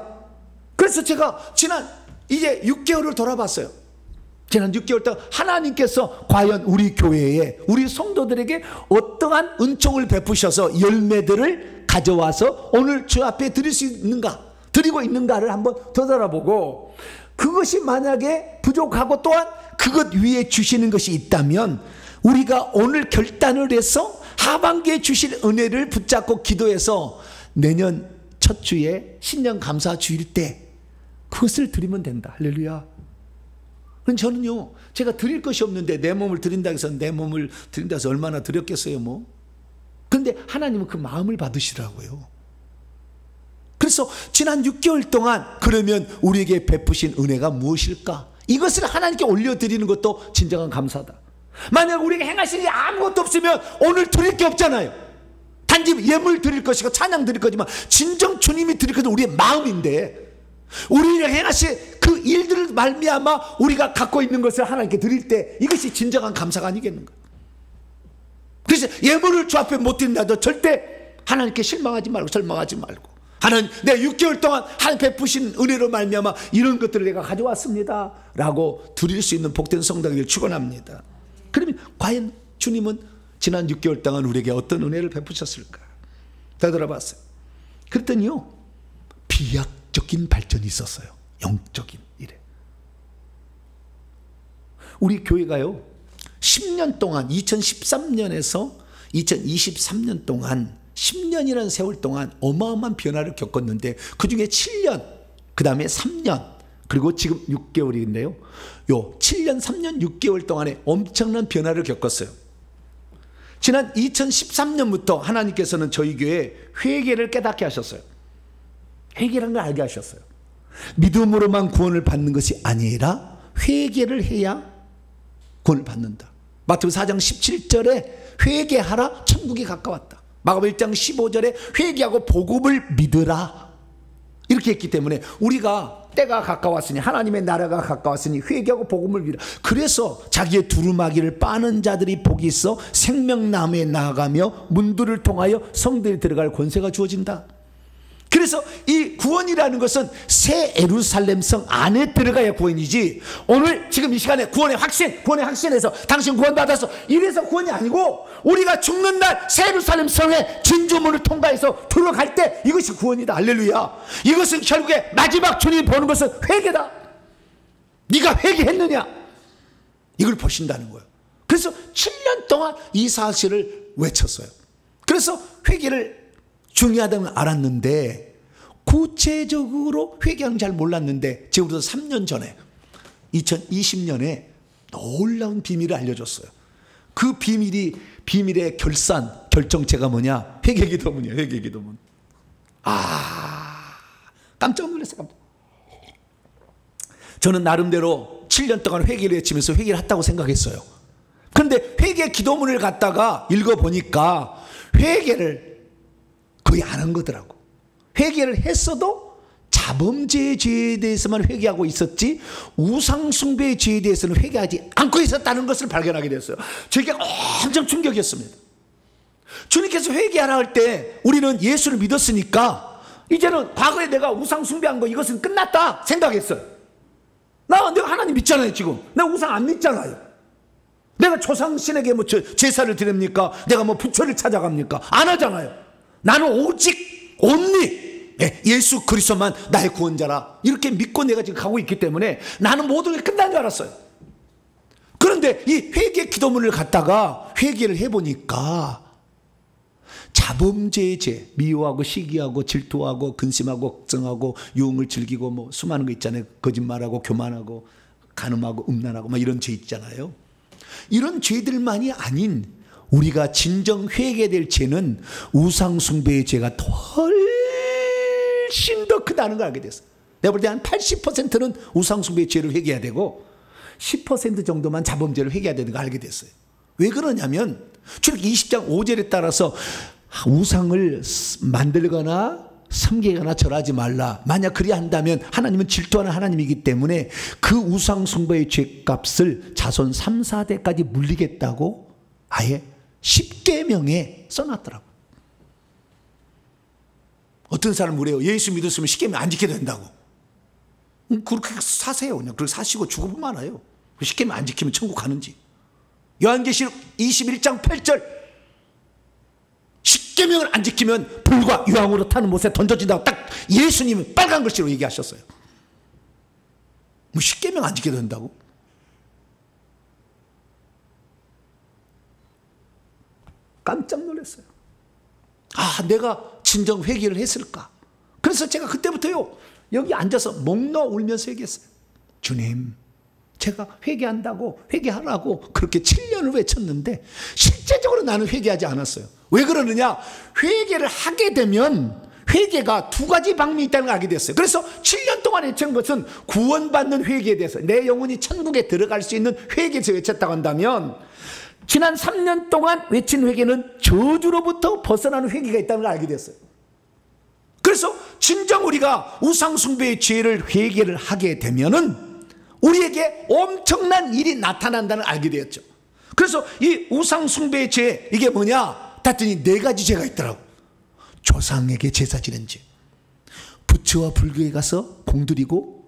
그래서 제가 지난 이제 6개월을 돌아봤어요. 지난 6개월 동안 하나님께서 과연 우리 교회에, 우리 성도들에게 어떠한 은총을 베푸셔서 열매들을 가져와서 오늘 주 앞에 드릴 수 있는가, 드리고 있는가를 한번 되돌아보고, 그것이 만약에 부족하고 또한 그것 위에 주시는 것이 있다면 우리가 오늘 결단을 해서 하반기에 주실 은혜를 붙잡고 기도해서 내년 첫 주에 신년 감사 주일 때 그것을 드리면 된다. 할렐루야. 그럼 저는요, 제가 드릴 것이 없는데 내 몸을 드린다 해서 내 몸을 드린다 해서 얼마나 드렸겠어요, 뭐. 그런데 하나님은 그 마음을 받으시더라고요. 그래서 지난 6개월 동안 그러면 우리에게 베푸신 은혜가 무엇일까? 이것을 하나님께 올려드리는 것도 진정한 감사다. 만약 우리에게 행하신 일이 아무것도 없으면 오늘 드릴 게 없잖아요. 단지 예물 드릴 것이고 찬양 드릴 거지만 진정 주님이 드릴 것은 우리의 마음인데, 우리에게 행하신 그 일들을 말미암아 우리가 갖고 있는 것을 하나님께 드릴 때 이것이 진정한 감사가 아니겠는가. 그래서 예물을 주 앞에 못 드린다도 절대 하나님께 실망하지 말고 절망하지 말고, 하나님 내 6개월 동안 하나님 베푸신 은혜로 말미암아 이런 것들을 내가 가져왔습니다 라고 드릴 수 있는 복된 성당을 축원합니다. 그러면 과연 주님은 지난 6개월 동안 우리에게 어떤 은혜를 베푸셨을까? 되돌아봤어요. 그랬더니요, 비약적인 발전이 있었어요. 영적인 일에. 우리 교회가요 10년 동안, 2013년에서 2023년 동안 10년이라는 세월 동안 어마어마한 변화를 겪었는데, 그 중에 7년, 그 다음에 3년, 그리고 지금 6개월인데요. 요 7년, 3년, 6개월 동안에 엄청난 변화를 겪었어요. 지난 2013년부터 하나님께서는 저희 교회에 회개를 깨닫게 하셨어요. 회개라는 걸 알게 하셨어요. 믿음으로만 구원을 받는 것이 아니라 회개를 해야 구원을 받는다. 마태복음 4장 17절에 회개하라 천국이 가까웠다. 마가복음 1장 15절에 회개하고 복음을 믿으라 이렇게 했기 때문에 우리가 때가 가까웠으니, 하나님의 나라가 가까웠으니 회개하고 복음을 믿으라. 그래서 자기의 두루마기를 빠는 자들이 복이 있어 생명나무에 나아가며 문들을 통하여 성들이 들어갈 권세가 주어진다. 그래서 이 구원이라는 것은 새 예루살렘 성 안에 들어가야 구원이지, 오늘 지금 이 시간에 구원의 확신에서 당신 구원받았어 이래서 구원이 아니고, 우리가 죽는 날 새 예루살렘 성의 진주문을 통과해서 들어갈 때 이것이 구원이다. 할렐루야. 이것은 결국에 마지막 주님이 보는 것은 회개다. 네가 회개했느냐 이걸 보신다는 거예요. 그래서 7년 동안 이 사실을 외쳤어요. 그래서 회개를 중요하다는 걸 알았는데 구체적으로 회개하는 잘 몰랐는데, 지금부터 3년 전에 2020년에 놀라운 비밀을 알려줬어요. 그 비밀의 결정체가 뭐냐? 회개기도문이에요. 회개기도문. 깜짝 놀랐어요. 저는 나름대로 7년 동안 회개를 외치면서 회개를 했다고 생각했어요. 그런데 회개 기도문을 갖다가 읽어보니까 회개를 거의 안 한 거더라고. 회개를 했어도 자범죄의 죄에 대해서만 회개하고 있었지 우상숭배의 죄에 대해서는 회개하지 않고 있었다는 것을 발견하게 됐어요. 저게 엄청 충격이었습니다. 주님께서 회개하라 할 때 우리는 예수를 믿었으니까 이제는 과거에 내가 우상숭배한 거 이것은 끝났다 생각했어요. 내가 하나님 믿잖아요. 지금 내가 우상 안 믿잖아요. 내가 조상신에게 뭐 제사를 드립니까? 내가 뭐 부처를 찾아갑니까? 안 하잖아요. 나는 오직 온리 예수 그리스도만 나의 구원자라 이렇게 믿고 내가 지금 가고 있기 때문에 나는 모든 게 끝난 줄 알았어요. 그런데 이 회개 기도문을 갖다가 회개를 해보니까 자범죄의 죄, 미워하고 시기하고 질투하고 근심하고 걱정하고 유흥을 즐기고 뭐 수많은 거 있잖아요. 거짓말하고 교만하고 간음하고 음란하고 막 이런 죄 있잖아요. 이런 죄들만이 아닌 우리가 진정 회개될 죄는 우상숭배의 죄가 훨씬 더 크다는 걸 알게 됐어요. 내가 볼 때 한 80%는 우상숭배의 죄를 회개해야 되고 10% 정도만 자범죄를 회개해야 되는 걸 알게 됐어요. 왜 그러냐면 출애굽기 20장 5절에 따라서 우상을 만들거나 섬기거나 절하지 말라. 만약 그리 한다면 하나님은 질투하는 하나님이기 때문에 그 우상숭배의 죄값을 자손 3, 4대까지 물리겠다고 아예 10계명에 써놨더라고요. 어떤 사람은 그래요. 예수 믿었으면 10계명 안 지켜도 된다고. 그렇게 사세요. 그냥 그렇게 사시고 죽어보면 알아요. 10계명 안 지키면 천국 가는지. 요한계시록 21장 8절 10계명을 안 지키면 불과 유황으로 타는 못에 던져진다고 딱 예수님은 빨간 글씨로 얘기하셨어요. 뭐 10계명 안 지켜도 된다고? 깜짝 놀랐어요. 내가 진정 회개를 했을까? 그래서 제가 그때부터요 여기 앉아서 목 놓아 울면서 얘기했어요. 주님, 제가 회개한다고, 회개하라고 그렇게 7년을 외쳤는데 실제적으로 나는 회개하지 않았어요. 왜 그러느냐? 회개를 하게 되면 회개가 두 가지 방면이 있다는 걸 알게 됐어요. 그래서 7년 동안 외친 것은 구원받는 회개에 대해서, 내 영혼이 천국에 들어갈 수 있는 회개에서 외쳤다고 한다면, 지난 3년 동안 외친 회개는 저주로부터 벗어나는 회개가 있다는 걸 알게 됐어요. 그래서 진정 우리가 우상숭배의 죄를 회개를 하게 되면은 우리에게 엄청난 일이 나타난다는 걸 알게 되었죠. 그래서 이 우상숭배의 죄, 이게 뭐냐? 봤더니 4가지 죄가 있더라고. 조상에게 제사 지는 죄, 부처와 불교에 가서 공들이고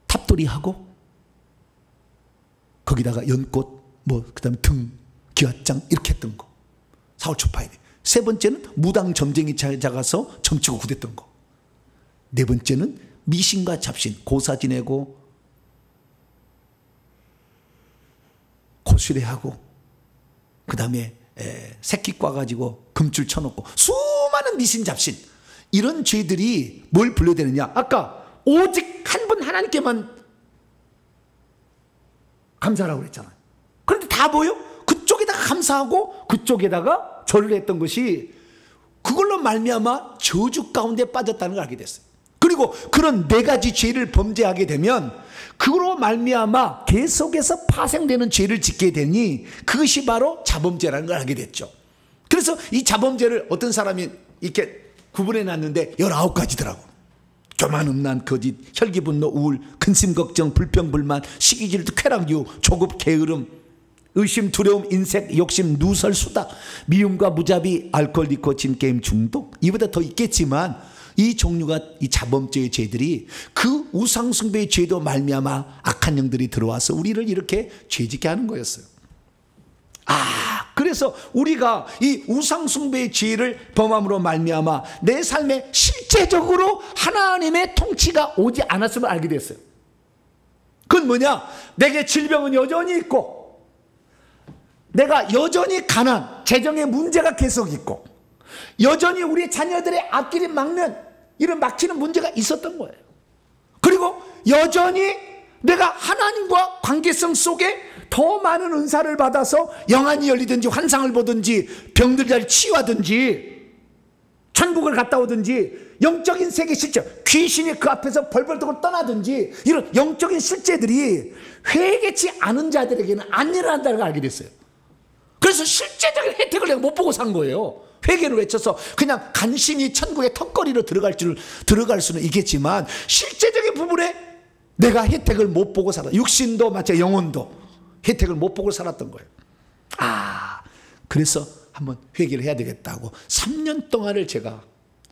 탑돌이하고 거기다가 연꽃, 그다음에 등, 기와장 이렇게 했던 거, 사월초파일에. 3번째는 무당 점쟁이 찾아가서 점치고 구댔던 거. 4번째는 미신과 잡신, 고사 지내고 고수레하고 그 다음에 새끼 꽈가지고 금줄 쳐놓고 수많은 미신 잡신, 이런 죄들이 뭘 분류되느냐? 아까 오직 한 분 하나님께만 감사하라고 그랬잖아요. 그런데 다 뭐요? 그쪽에다가 감사하고 그쪽에다가 절을 했던 것이 그걸로 말미암아 저주 가운데 빠졌다는 걸 알게 됐어요. 그리고 그런 4가지 죄를 범죄하게 되면 그로 말미암아 계속해서 파생되는 죄를 짓게 되니 그것이 바로 자범죄라는 걸 알게 됐죠. 그래서 이 자범죄를 어떤 사람이 이렇게 구분해 놨는데 19가지더라고. 교만, 음란, 거짓, 혈기, 분노, 우울, 근심, 걱정, 불평, 불만, 시기, 질투, 쾌락, 유혹, 조급, 게으름, 의심, 두려움, 인색, 욕심, 누설, 수다, 미움과 무자비, 알코올, 니코틴, 게임 중독, 이보다 더 있겠지만 이 종류가, 이 자범죄의 죄들이 그 우상숭배의 죄도 말미암아 악한 영들이 들어와서 우리를 이렇게 죄짓게 하는 거였어요. 그래서 우리가 이 우상숭배의 죄를 범함으로 말미암아 내 삶에 실제적으로 하나님의 통치가 오지 않았음을 알게 됐어요. 그건 뭐냐? 내게 질병은 여전히 있고, 내가 여전히 가난, 재정의 문제가 계속 있고, 여전히 우리 자녀들의 앞길이 이런 막히는 문제가 있었던 거예요. 그리고 여전히 내가 하나님과 관계성 속에 더 많은 은사를 받아서 영안이 열리든지 환상을 보든지 병들 잘 치유하든지 천국을 갔다 오든지 영적인 세계 실제, 귀신이 그 앞에서 벌벌 떨고 떠나든지 이런 영적인 실제들이 회개치 않은 자들에게는 안 일어난다는 걸 알게 됐어요. 그래서 실제적인 혜택을 내가 못 보고 산 거예요. 회개를 외쳐서 그냥 간신히 천국의 턱걸이로 들어갈 수는 있겠지만 실제적인 부분에 내가 혜택을 못 보고 살아. 육신도 마찬가지, 영혼도 혜택을 못 보고 살았던 거예요. 그래서 한번 회개를 해야 되겠다고 3년 동안을 제가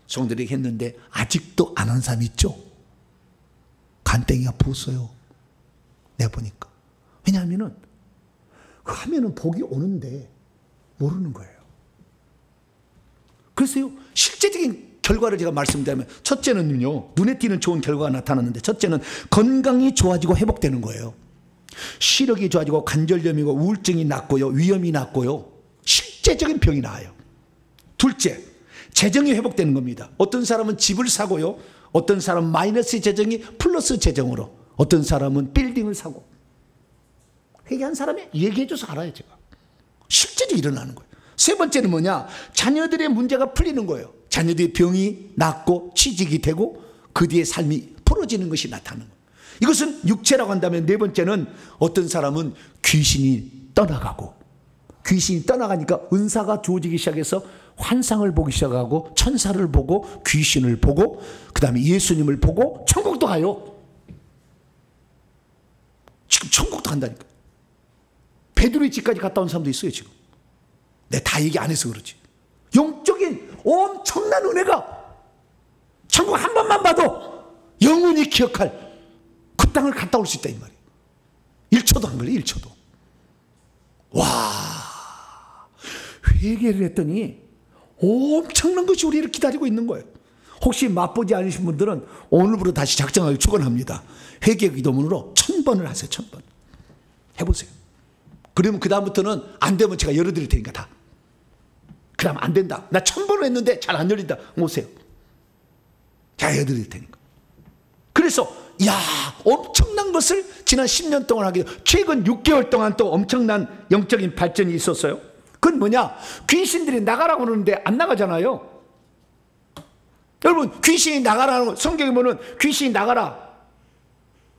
성도들에게 했는데 아직도 안 한 사람 있죠? 간땡이가 부었어요. 내가 보니까. 왜냐하면은 하면은 복이 오는데 모르는 거예요. 그래서요, 실제적인 결과를 제가 말씀드리면, 첫째는요, 눈에 띄는 좋은 결과가 나타났는데, 첫째는 건강이 좋아지고 회복되는 거예요. 시력이 좋아지고 관절염이고 우울증이 낫고요, 위염이 낫고요, 실제적인 병이 나아요. 둘째, 재정이 회복되는 겁니다. 어떤 사람은 집을 사고요, 어떤 사람은 마이너스 재정이 플러스 재정으로, 어떤 사람은 빌딩을 사고. 회개한 사람이 얘기해줘서 알아요. 제가 실제로 일어나는 거예요. 세 번째는 뭐냐? 자녀들의 문제가 풀리는 거예요. 자녀들의 병이 낫고 취직이 되고 그 뒤에 삶이 풀어지는 것이 나타나는 거예요. 이것은 육체라고 한다면, 네 번째는 어떤 사람은 귀신이 떠나가고, 귀신이 떠나가니까 은사가 주어지기 시작해서 환상을 보기 시작하고 천사를 보고 귀신을 보고 그 다음에 예수님을 보고 천국도 가요. 지금 천국도 간다니까. 베드로의 집까지 갔다 온 사람도 있어요. 지금 내가 다 얘기 안 해서 그렇지. 영적인 엄청난 은혜가 천국 한 번만 봐도 영원히 기억할 그 땅을 갔다 올 수 있다 이 말이에요. 1초도 안 걸려요. 1초도. 와, 회개를 했더니 엄청난 것이 우리를 기다리고 있는 거예요. 혹시 맛보지 않으신 분들은 오늘부터 다시 작정하기 축원합니다. 회개 기도문으로 1000번을 하세요. 1000번 해보세요. 그러면 그 다음부터는 안 되면 제가 열어드릴 테니까 다. 그 다음 안 된다, 나 1000번을 했는데 잘 안 열린다, 오세요. 제가 열어드릴 테니까. 그래서 야, 엄청난 것을 지난 10년 동안 하게 돼요. 최근 6개월 동안 또 엄청난 영적인 발전이 있었어요. 그건 뭐냐? 귀신들이 나가라고 그러는데 안 나가잖아요. 여러분, 귀신이 나가라는 성경에 보면 귀신이 나가라.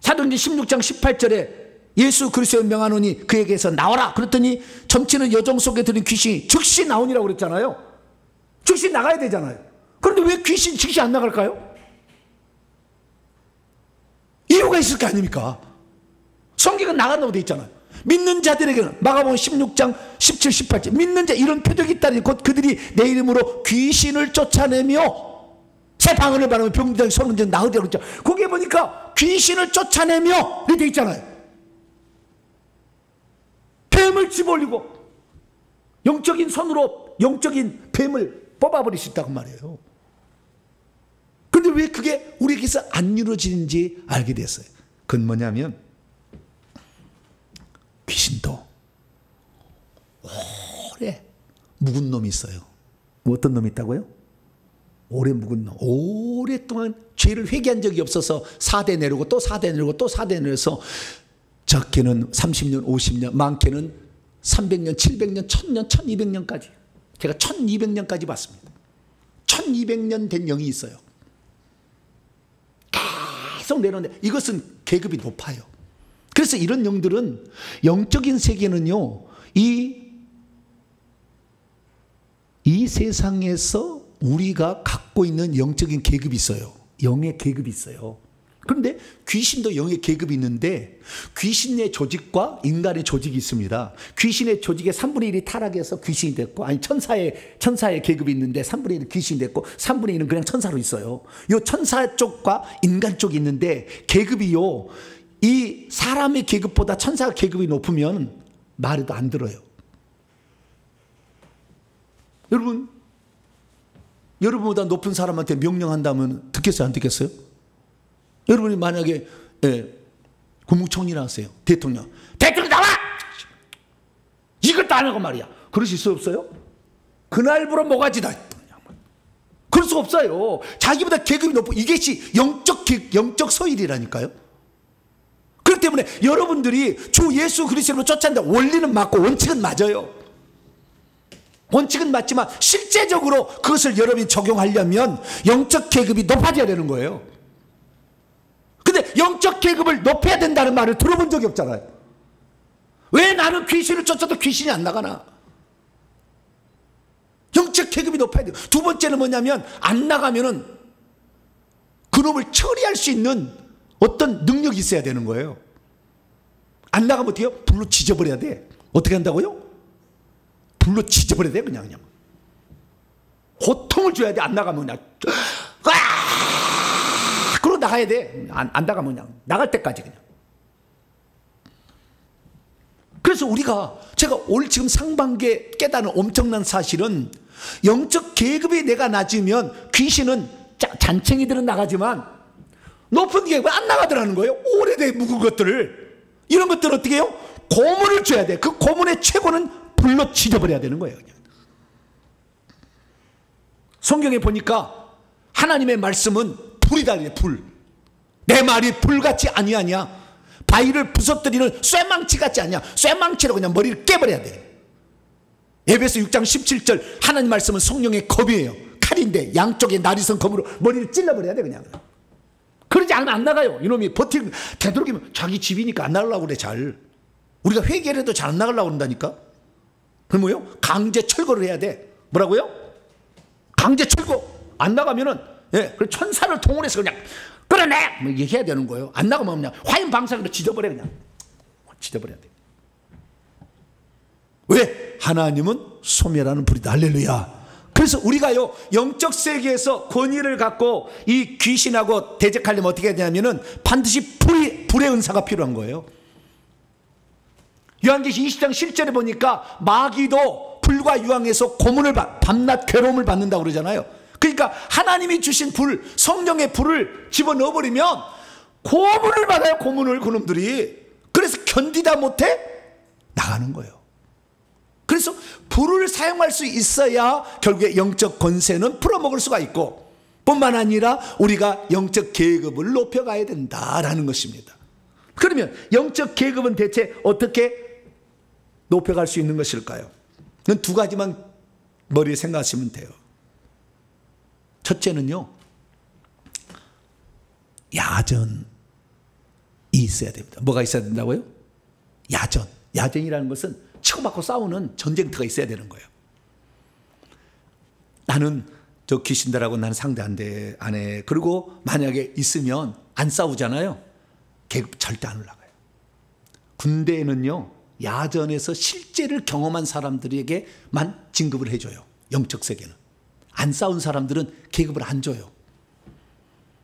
사도행전 16장 18절에 예수 그리스도를 명하노니 그에게서 나와라. 그랬더니 점치는 여종 속에 들은 귀신이 즉시 나오니라고 그랬잖아요. 즉시 나가야 되잖아요. 그런데 왜 귀신 즉시 안 나갈까요? 이유가 있을 거 아닙니까? 성경은 나간다고 돼 있잖아요. 믿는 자들에게는 마가복음 16장 17, 18절 믿는 자 이런 표적이 있다니 곧 그들이 내 이름으로 귀신을 쫓아내며 새 방언을 말하면 병들이 소문쟁이 나으리라고 그랬죠. 거기에 보니까 귀신을 쫓아내며 이렇게 돼 있잖아요. 뱀을 집어올리고 영적인 손으로 영적인 뱀을 뽑아버릴 수 있다고 말이에요. 그런데 왜 그게 우리에게서 안 이루어지는지 알게 됐어요. 그건 뭐냐면 귀신도 오래 묵은 놈이 있어요. 어떤 놈이 있다고요? 오래 묵은 놈. 오랫동안 죄를 회개한 적이 없어서 4대 내려오고 또 4대 내려오고 또 4대 내려서 적게는 30년, 50년, 많게는 300년, 700년, 1000년, 1200년까지. 제가 1200년까지 봤습니다. 1200년 된 영이 있어요. 계속 내려오는데 이것은 계급이 높아요. 그래서 이런 영들은 영적인 세계는요, 이 세상에서 우리가 갖고 있는 영적인 계급이 있어요. 영의 계급이 있어요. 그런데 귀신도 영의 계급이 있는데 귀신의 조직과 인간의 조직이 있습니다. 귀신의 조직의 3분의 1이 타락해서 귀신이 됐고, 아니 천사의 계급이 있는데 3분의 1은 귀신이 됐고 3분의 1은 그냥 천사로 있어요. 요 천사 쪽과 인간 쪽이 있는데 계급이요, 이 사람의 계급보다 천사 계급이 높으면 말해도 안 들어요. 여러분보다 높은 사람한테 명령한다면 듣겠어요, 안 듣겠어요? 여러분이 만약에 국무총리 나왔어요. 대통령 나와! 이것도 안 하고 말이야. 그러실 수 없어요? 그날부로 모가지다. 그럴 수 없어요. 자기보다 계급이 높고 이것이 영적 소일이라니까요. 그렇기 때문에 여러분들이 주 예수 그리스도로 쫓아낸다. 원리는 맞고 원칙은 맞아요. 원칙은 맞지만 실제적으로 그것을 여러분이 적용하려면 영적 계급이 높아져야 되는 거예요. 근데 영적 계급을 높여야 된다는 말을 들어본 적이 없잖아요. 왜 나는 귀신을 쫓아도 귀신이 안 나가나? 영적 계급이 높아야 돼요. 두 번째는 뭐냐면 안 나가면은 그놈을 처리할 수 있는 어떤 능력이 있어야 되는 거예요. 안 나가면 어떻게 해요? 불로 지져버려야 돼. 어떻게 한다고요? 불로 지져버려야 돼. 그냥 고통을 줘야 돼. 안 나가면 그냥 그러고 나가야 돼. 안 나가면 그냥 나갈 때까지 그냥. 그래서 제가 올 지금 상반기에 깨달은 엄청난 사실은 영적 계급이 내가 낮으면 귀신은 잔챙이들은 나가지만 높은 계급은 안 나가더라는 거예요. 오래된 묵은 것들을. 이런 것들은 어떻게 해요? 고문을 줘야 돼. 그 고문의 최고는 불로 지져버려야 되는 거예요. 그냥. 성경에 보니까 하나님의 말씀은 불이다. 불. 내 말이 불같이 아니하냐. 바위를 부서뜨리는 쇠망치 같지 않냐. 쇠망치로 그냥 머리를 깨버려야 돼. 에베소 6장 17절 하나님 말씀은 성령의 검이에요. 칼인데 양쪽에 날이선 검으로 머리를 찔러버려야 돼. 그냥. 그러지 않으면 안 나가요. 이놈이 되도록이면 자기 집이니까 안 나가려고 그래. 잘. 우리가 회개를 해도 잘 안 나가려고 그런다니까. 그럼 뭐요? 강제 철거를 해야 돼. 뭐라고요? 강제 철거. 안 나가면은 천사를 동원해서 그냥 끌어내! 뭐 이렇게 해야 되는 거예요. 안 나가면 그냥 화염 방사기로 지져버려. 그냥 지져버려야 돼. 왜? 하나님은 소멸하는 불이다. 할렐루야. 그래서 우리가요, 영적 세계에서 권위를 갖고 이 귀신하고 대적하려면 어떻게 해야 되냐면은 반드시 불의 은사가 필요한 거예요. 요한계시 20장 10절에 보니까 마귀도 불과 유황에서 고문을 밤낮 괴로움을 받는다고 그러잖아요. 그러니까 하나님이 주신 불, 성령의 불을 집어넣어버리면 고문을 받아요. 고문을 그놈들이. 그래서 견디다 못해 나가는 거예요. 그래서 불을 사용할 수 있어야 결국에 영적 권세는 풀어먹을 수가 있고, 뿐만 아니라 우리가 영적 계급을 높여가야 된다라는 것입니다. 그러면 영적 계급은 대체 어떻게 높여갈 수 있는 것일까요? 그건 두 가지만 머리에 생각하시면 돼요. 첫째는요, 야전이 있어야 됩니다. 뭐가 있어야 된다고요? 야전. 야전이라는 것은 치고받고 싸우는 전쟁터가 있어야 되는 거예요. 나는 저 귀신들하고 나는 상대 안 해. 그리고 만약에 있으면 안 싸우잖아요. 계급 절대 안 올라가요. 군대에는요, 야전에서 실제를 경험한 사람들에게만 진급을 해줘요. 영적 세계는. 안 싸운 사람들은 계급을 안 줘요.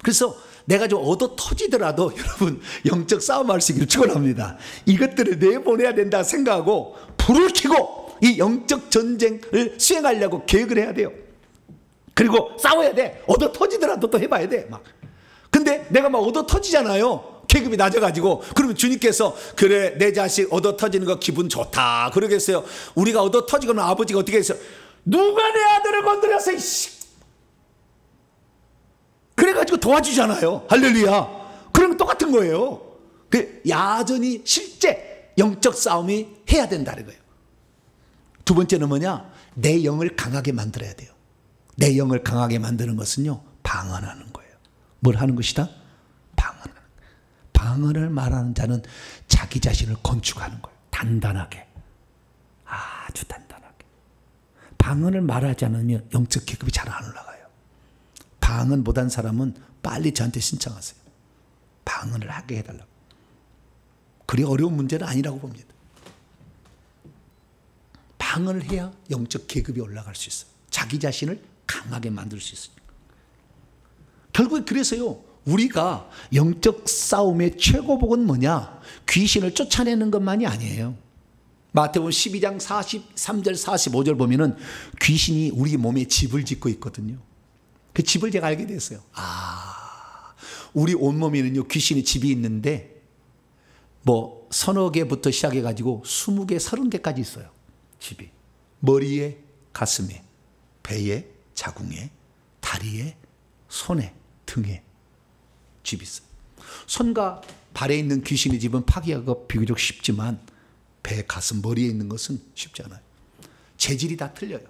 그래서 내가 좀 얻어 터지더라도 여러분 영적 싸움할 수 있기를 축원합니다. 이것들을 내보내야 된다 생각하고 불을 켜고 이 영적 전쟁을 수행하려고 계획을 해야 돼요. 그리고 싸워야 돼. 얻어 터지더라도 또 해봐야 돼. 막. 근데 내가 막 얻어 터지잖아요. 계급이 낮아가지고. 그러면 주님께서 그래 내 자식 얻어 터지는 거 기분 좋다 그러겠어요. 우리가 얻어 터지고는 아버지가 어떻게 했어요? 누가 내 아들을 건드렸어 이씨. 그래가지고 도와주잖아요. 할렐루야. 그러면 똑같은 거예요. 그 야전이 실제 영적 싸움이 해야 된다는 거예요. 두 번째는 뭐냐? 내 영을 강하게 만들어야 돼요. 내 영을 강하게 만드는 것은요, 방언하는 거예요. 뭘 하는 것이다? 방언하는 거예요. 방언을 말하는 자는 자기 자신을 건축하는 거예요. 단단하게. 아주 단단하게. 방언을 말하지 않으면 영적 계급이 잘 안 올라가요. 방언 못한 사람은 빨리 저한테 신청하세요. 방언을 하게 해달라고. 그리 어려운 문제는 아니라고 봅니다. 방언을 해야 영적 계급이 올라갈 수 있어요. 자기 자신을 강하게 만들 수 있어요. 결국 그래서요, 우리가 영적 싸움의 최고복은 뭐냐? 귀신을 쫓아내는 것만이 아니에요. 마태복음 12장 43절 45절 보면은 귀신이 우리 몸에 집을 짓고 있거든요. 그 집을 제가 알게 됐어요. 우리 온몸에는요, 귀신의 집이 있는데, 뭐, 서너 개부터 시작해가지고 20개, 30개까지 있어요. 집이. 머리에, 가슴에, 배에, 자궁에, 다리에, 손에, 등에 집이 있어요. 손과 발에 있는 귀신의 집은 파괴하기가 비교적 쉽지만, 배, 가슴, 머리에 있는 것은 쉽지 않아요. 재질이 다 틀려요.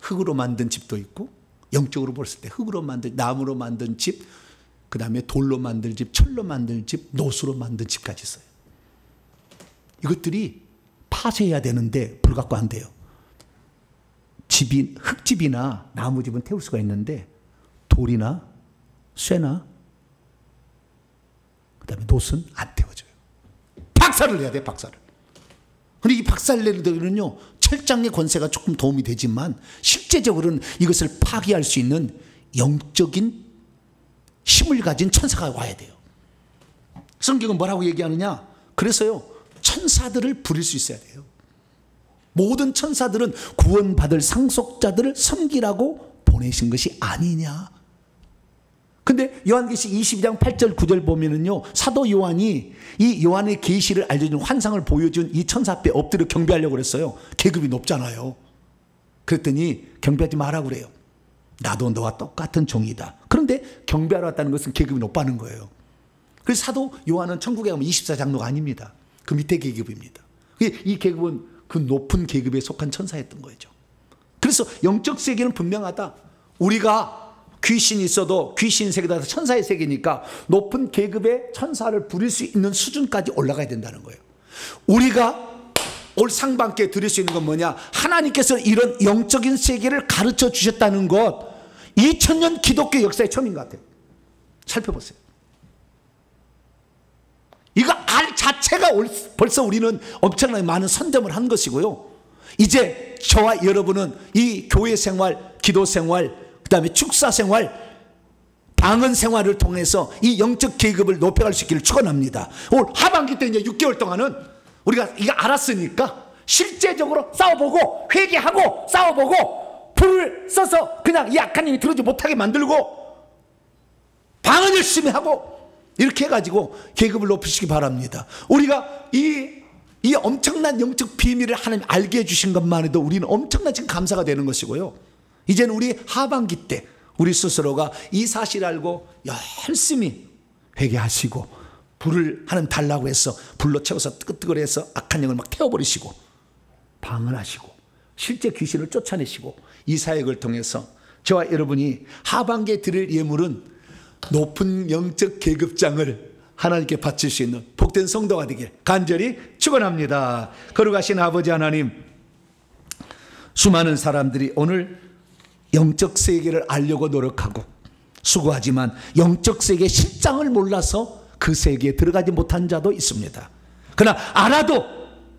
흙으로 만든 집도 있고, 영적으로 봤을 때 흙으로 만든, 나무로 만든 집, 그 다음에 돌로 만든 집, 철로 만든 집, 노수로 만든 집까지 있어요. 이것들이 파쇄해야 되는데 불 갖고 안 돼요. 집이, 흙집이나 나무집은 태울 수가 있는데 돌이나 쇠나 그 다음에 노수는 안 태워져요. 박살을 내야 돼, 박살을. 근데 이 박살 내는 데는요, 철장의 권세가 조금 도움이 되지만 실제적으로는 이것을 파괴할 수 있는 영적인 힘을 가진 천사가 와야 돼요. 성경은 뭐라고 얘기하느냐? 그래서요, 천사들을 부릴 수 있어야 돼요. 모든 천사들은 구원받을 상속자들을 섬기라고 보내신 것이 아니냐. 근데 요한계시 22장 8절 9절 보면은요, 사도 요한이 이 요한의 계시를 알려준 환상을 보여준 이 천사 앞에 엎드려 경배하려고 그랬어요. 계급이 높잖아요. 그랬더니 경배하지 마라 그래요. 나도 너와 똑같은 종이다. 그런데 경배하러 왔다는 것은 계급이 높다는 거예요. 그래서 사도 요한은 천국에 가면 24장로가 아닙니다. 그 밑에 계급입니다. 이 계급은 그 높은 계급에 속한 천사였던 거죠. 그래서 영적 세계는 분명하다. 우리가 귀신이 있어도 귀신 세계다 천사의 세계니까 높은 계급의 천사를 부릴 수 있는 수준까지 올라가야 된다는 거예요. 우리가 올 상반기에 드릴 수 있는 건 뭐냐? 하나님께서 이런 영적인 세계를 가르쳐 주셨다는 것, 2000년 기독교 역사의 처음인 것 같아요. 살펴보세요. 이거 알 자체가 벌써 우리는 엄청나게 많은 선점을 한 것이고요. 이제 저와 여러분은 이 교회 생활, 기도 생활, 그 다음에 축사 생활, 방언 생활을 통해서 이 영적 계급을 높여갈 수 있기를 축원합니다. 올 하반기 때 이제 6개월 동안은 우리가 이거 알았으니까 실제적으로 싸워보고 회개하고 싸워보고 불을 써서 그냥 이 약한 힘이 들어오지 못하게 만들고 방언 열심히 하고 이렇게 해가지고 계급을 높이시기 바랍니다. 우리가 이 엄청난 영적 비밀을 하나님 알게 해주신 것만 해도 우리는 엄청난 지금 감사가 되는 것이고요. 이제는 우리 하반기 때 우리 스스로가 이 사실을 알고 열심히 회개하시고 불을 하나님 달라고 해서 불로 채워서 뜨끈뜨끈해서 악한 영을 막 태워버리시고 방언하시고 실제 귀신을 쫓아내시고 이 사역을 통해서 저와 여러분이 하반기에 드릴 예물은 높은 영적 계급장을 하나님께 바칠 수 있는 복된 성도가 되길 간절히 축원합니다. 거룩하신 아버지 하나님, 수많은 사람들이 오늘 영적 세계를 알려고 노력하고 수고하지만 영적 세계의 실장을 몰라서 그 세계에 들어가지 못한 자도 있습니다. 그러나 알아도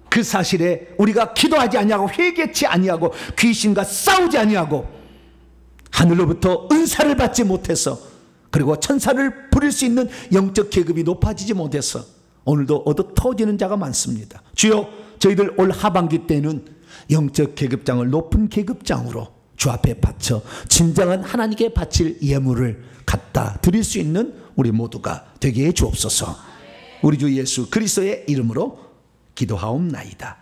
그 사실에 우리가 기도하지 아니하고 회개치 아니하고 귀신과 싸우지 아니하고 하늘로부터 은사를 받지 못해서 그리고 천사를 부릴 수 있는 영적 계급이 높아지지 못해서 오늘도 얻어 터지는 자가 많습니다. 주여, 저희들 올 하반기 때는 영적 계급장을 높은 계급장으로 주 앞에 바쳐 진정한 하나님께 바칠 예물을 갖다 드릴 수 있는 우리 모두가 되게 해 주옵소서. 우리 주 예수 그리스도의 이름으로 기도하옵나이다.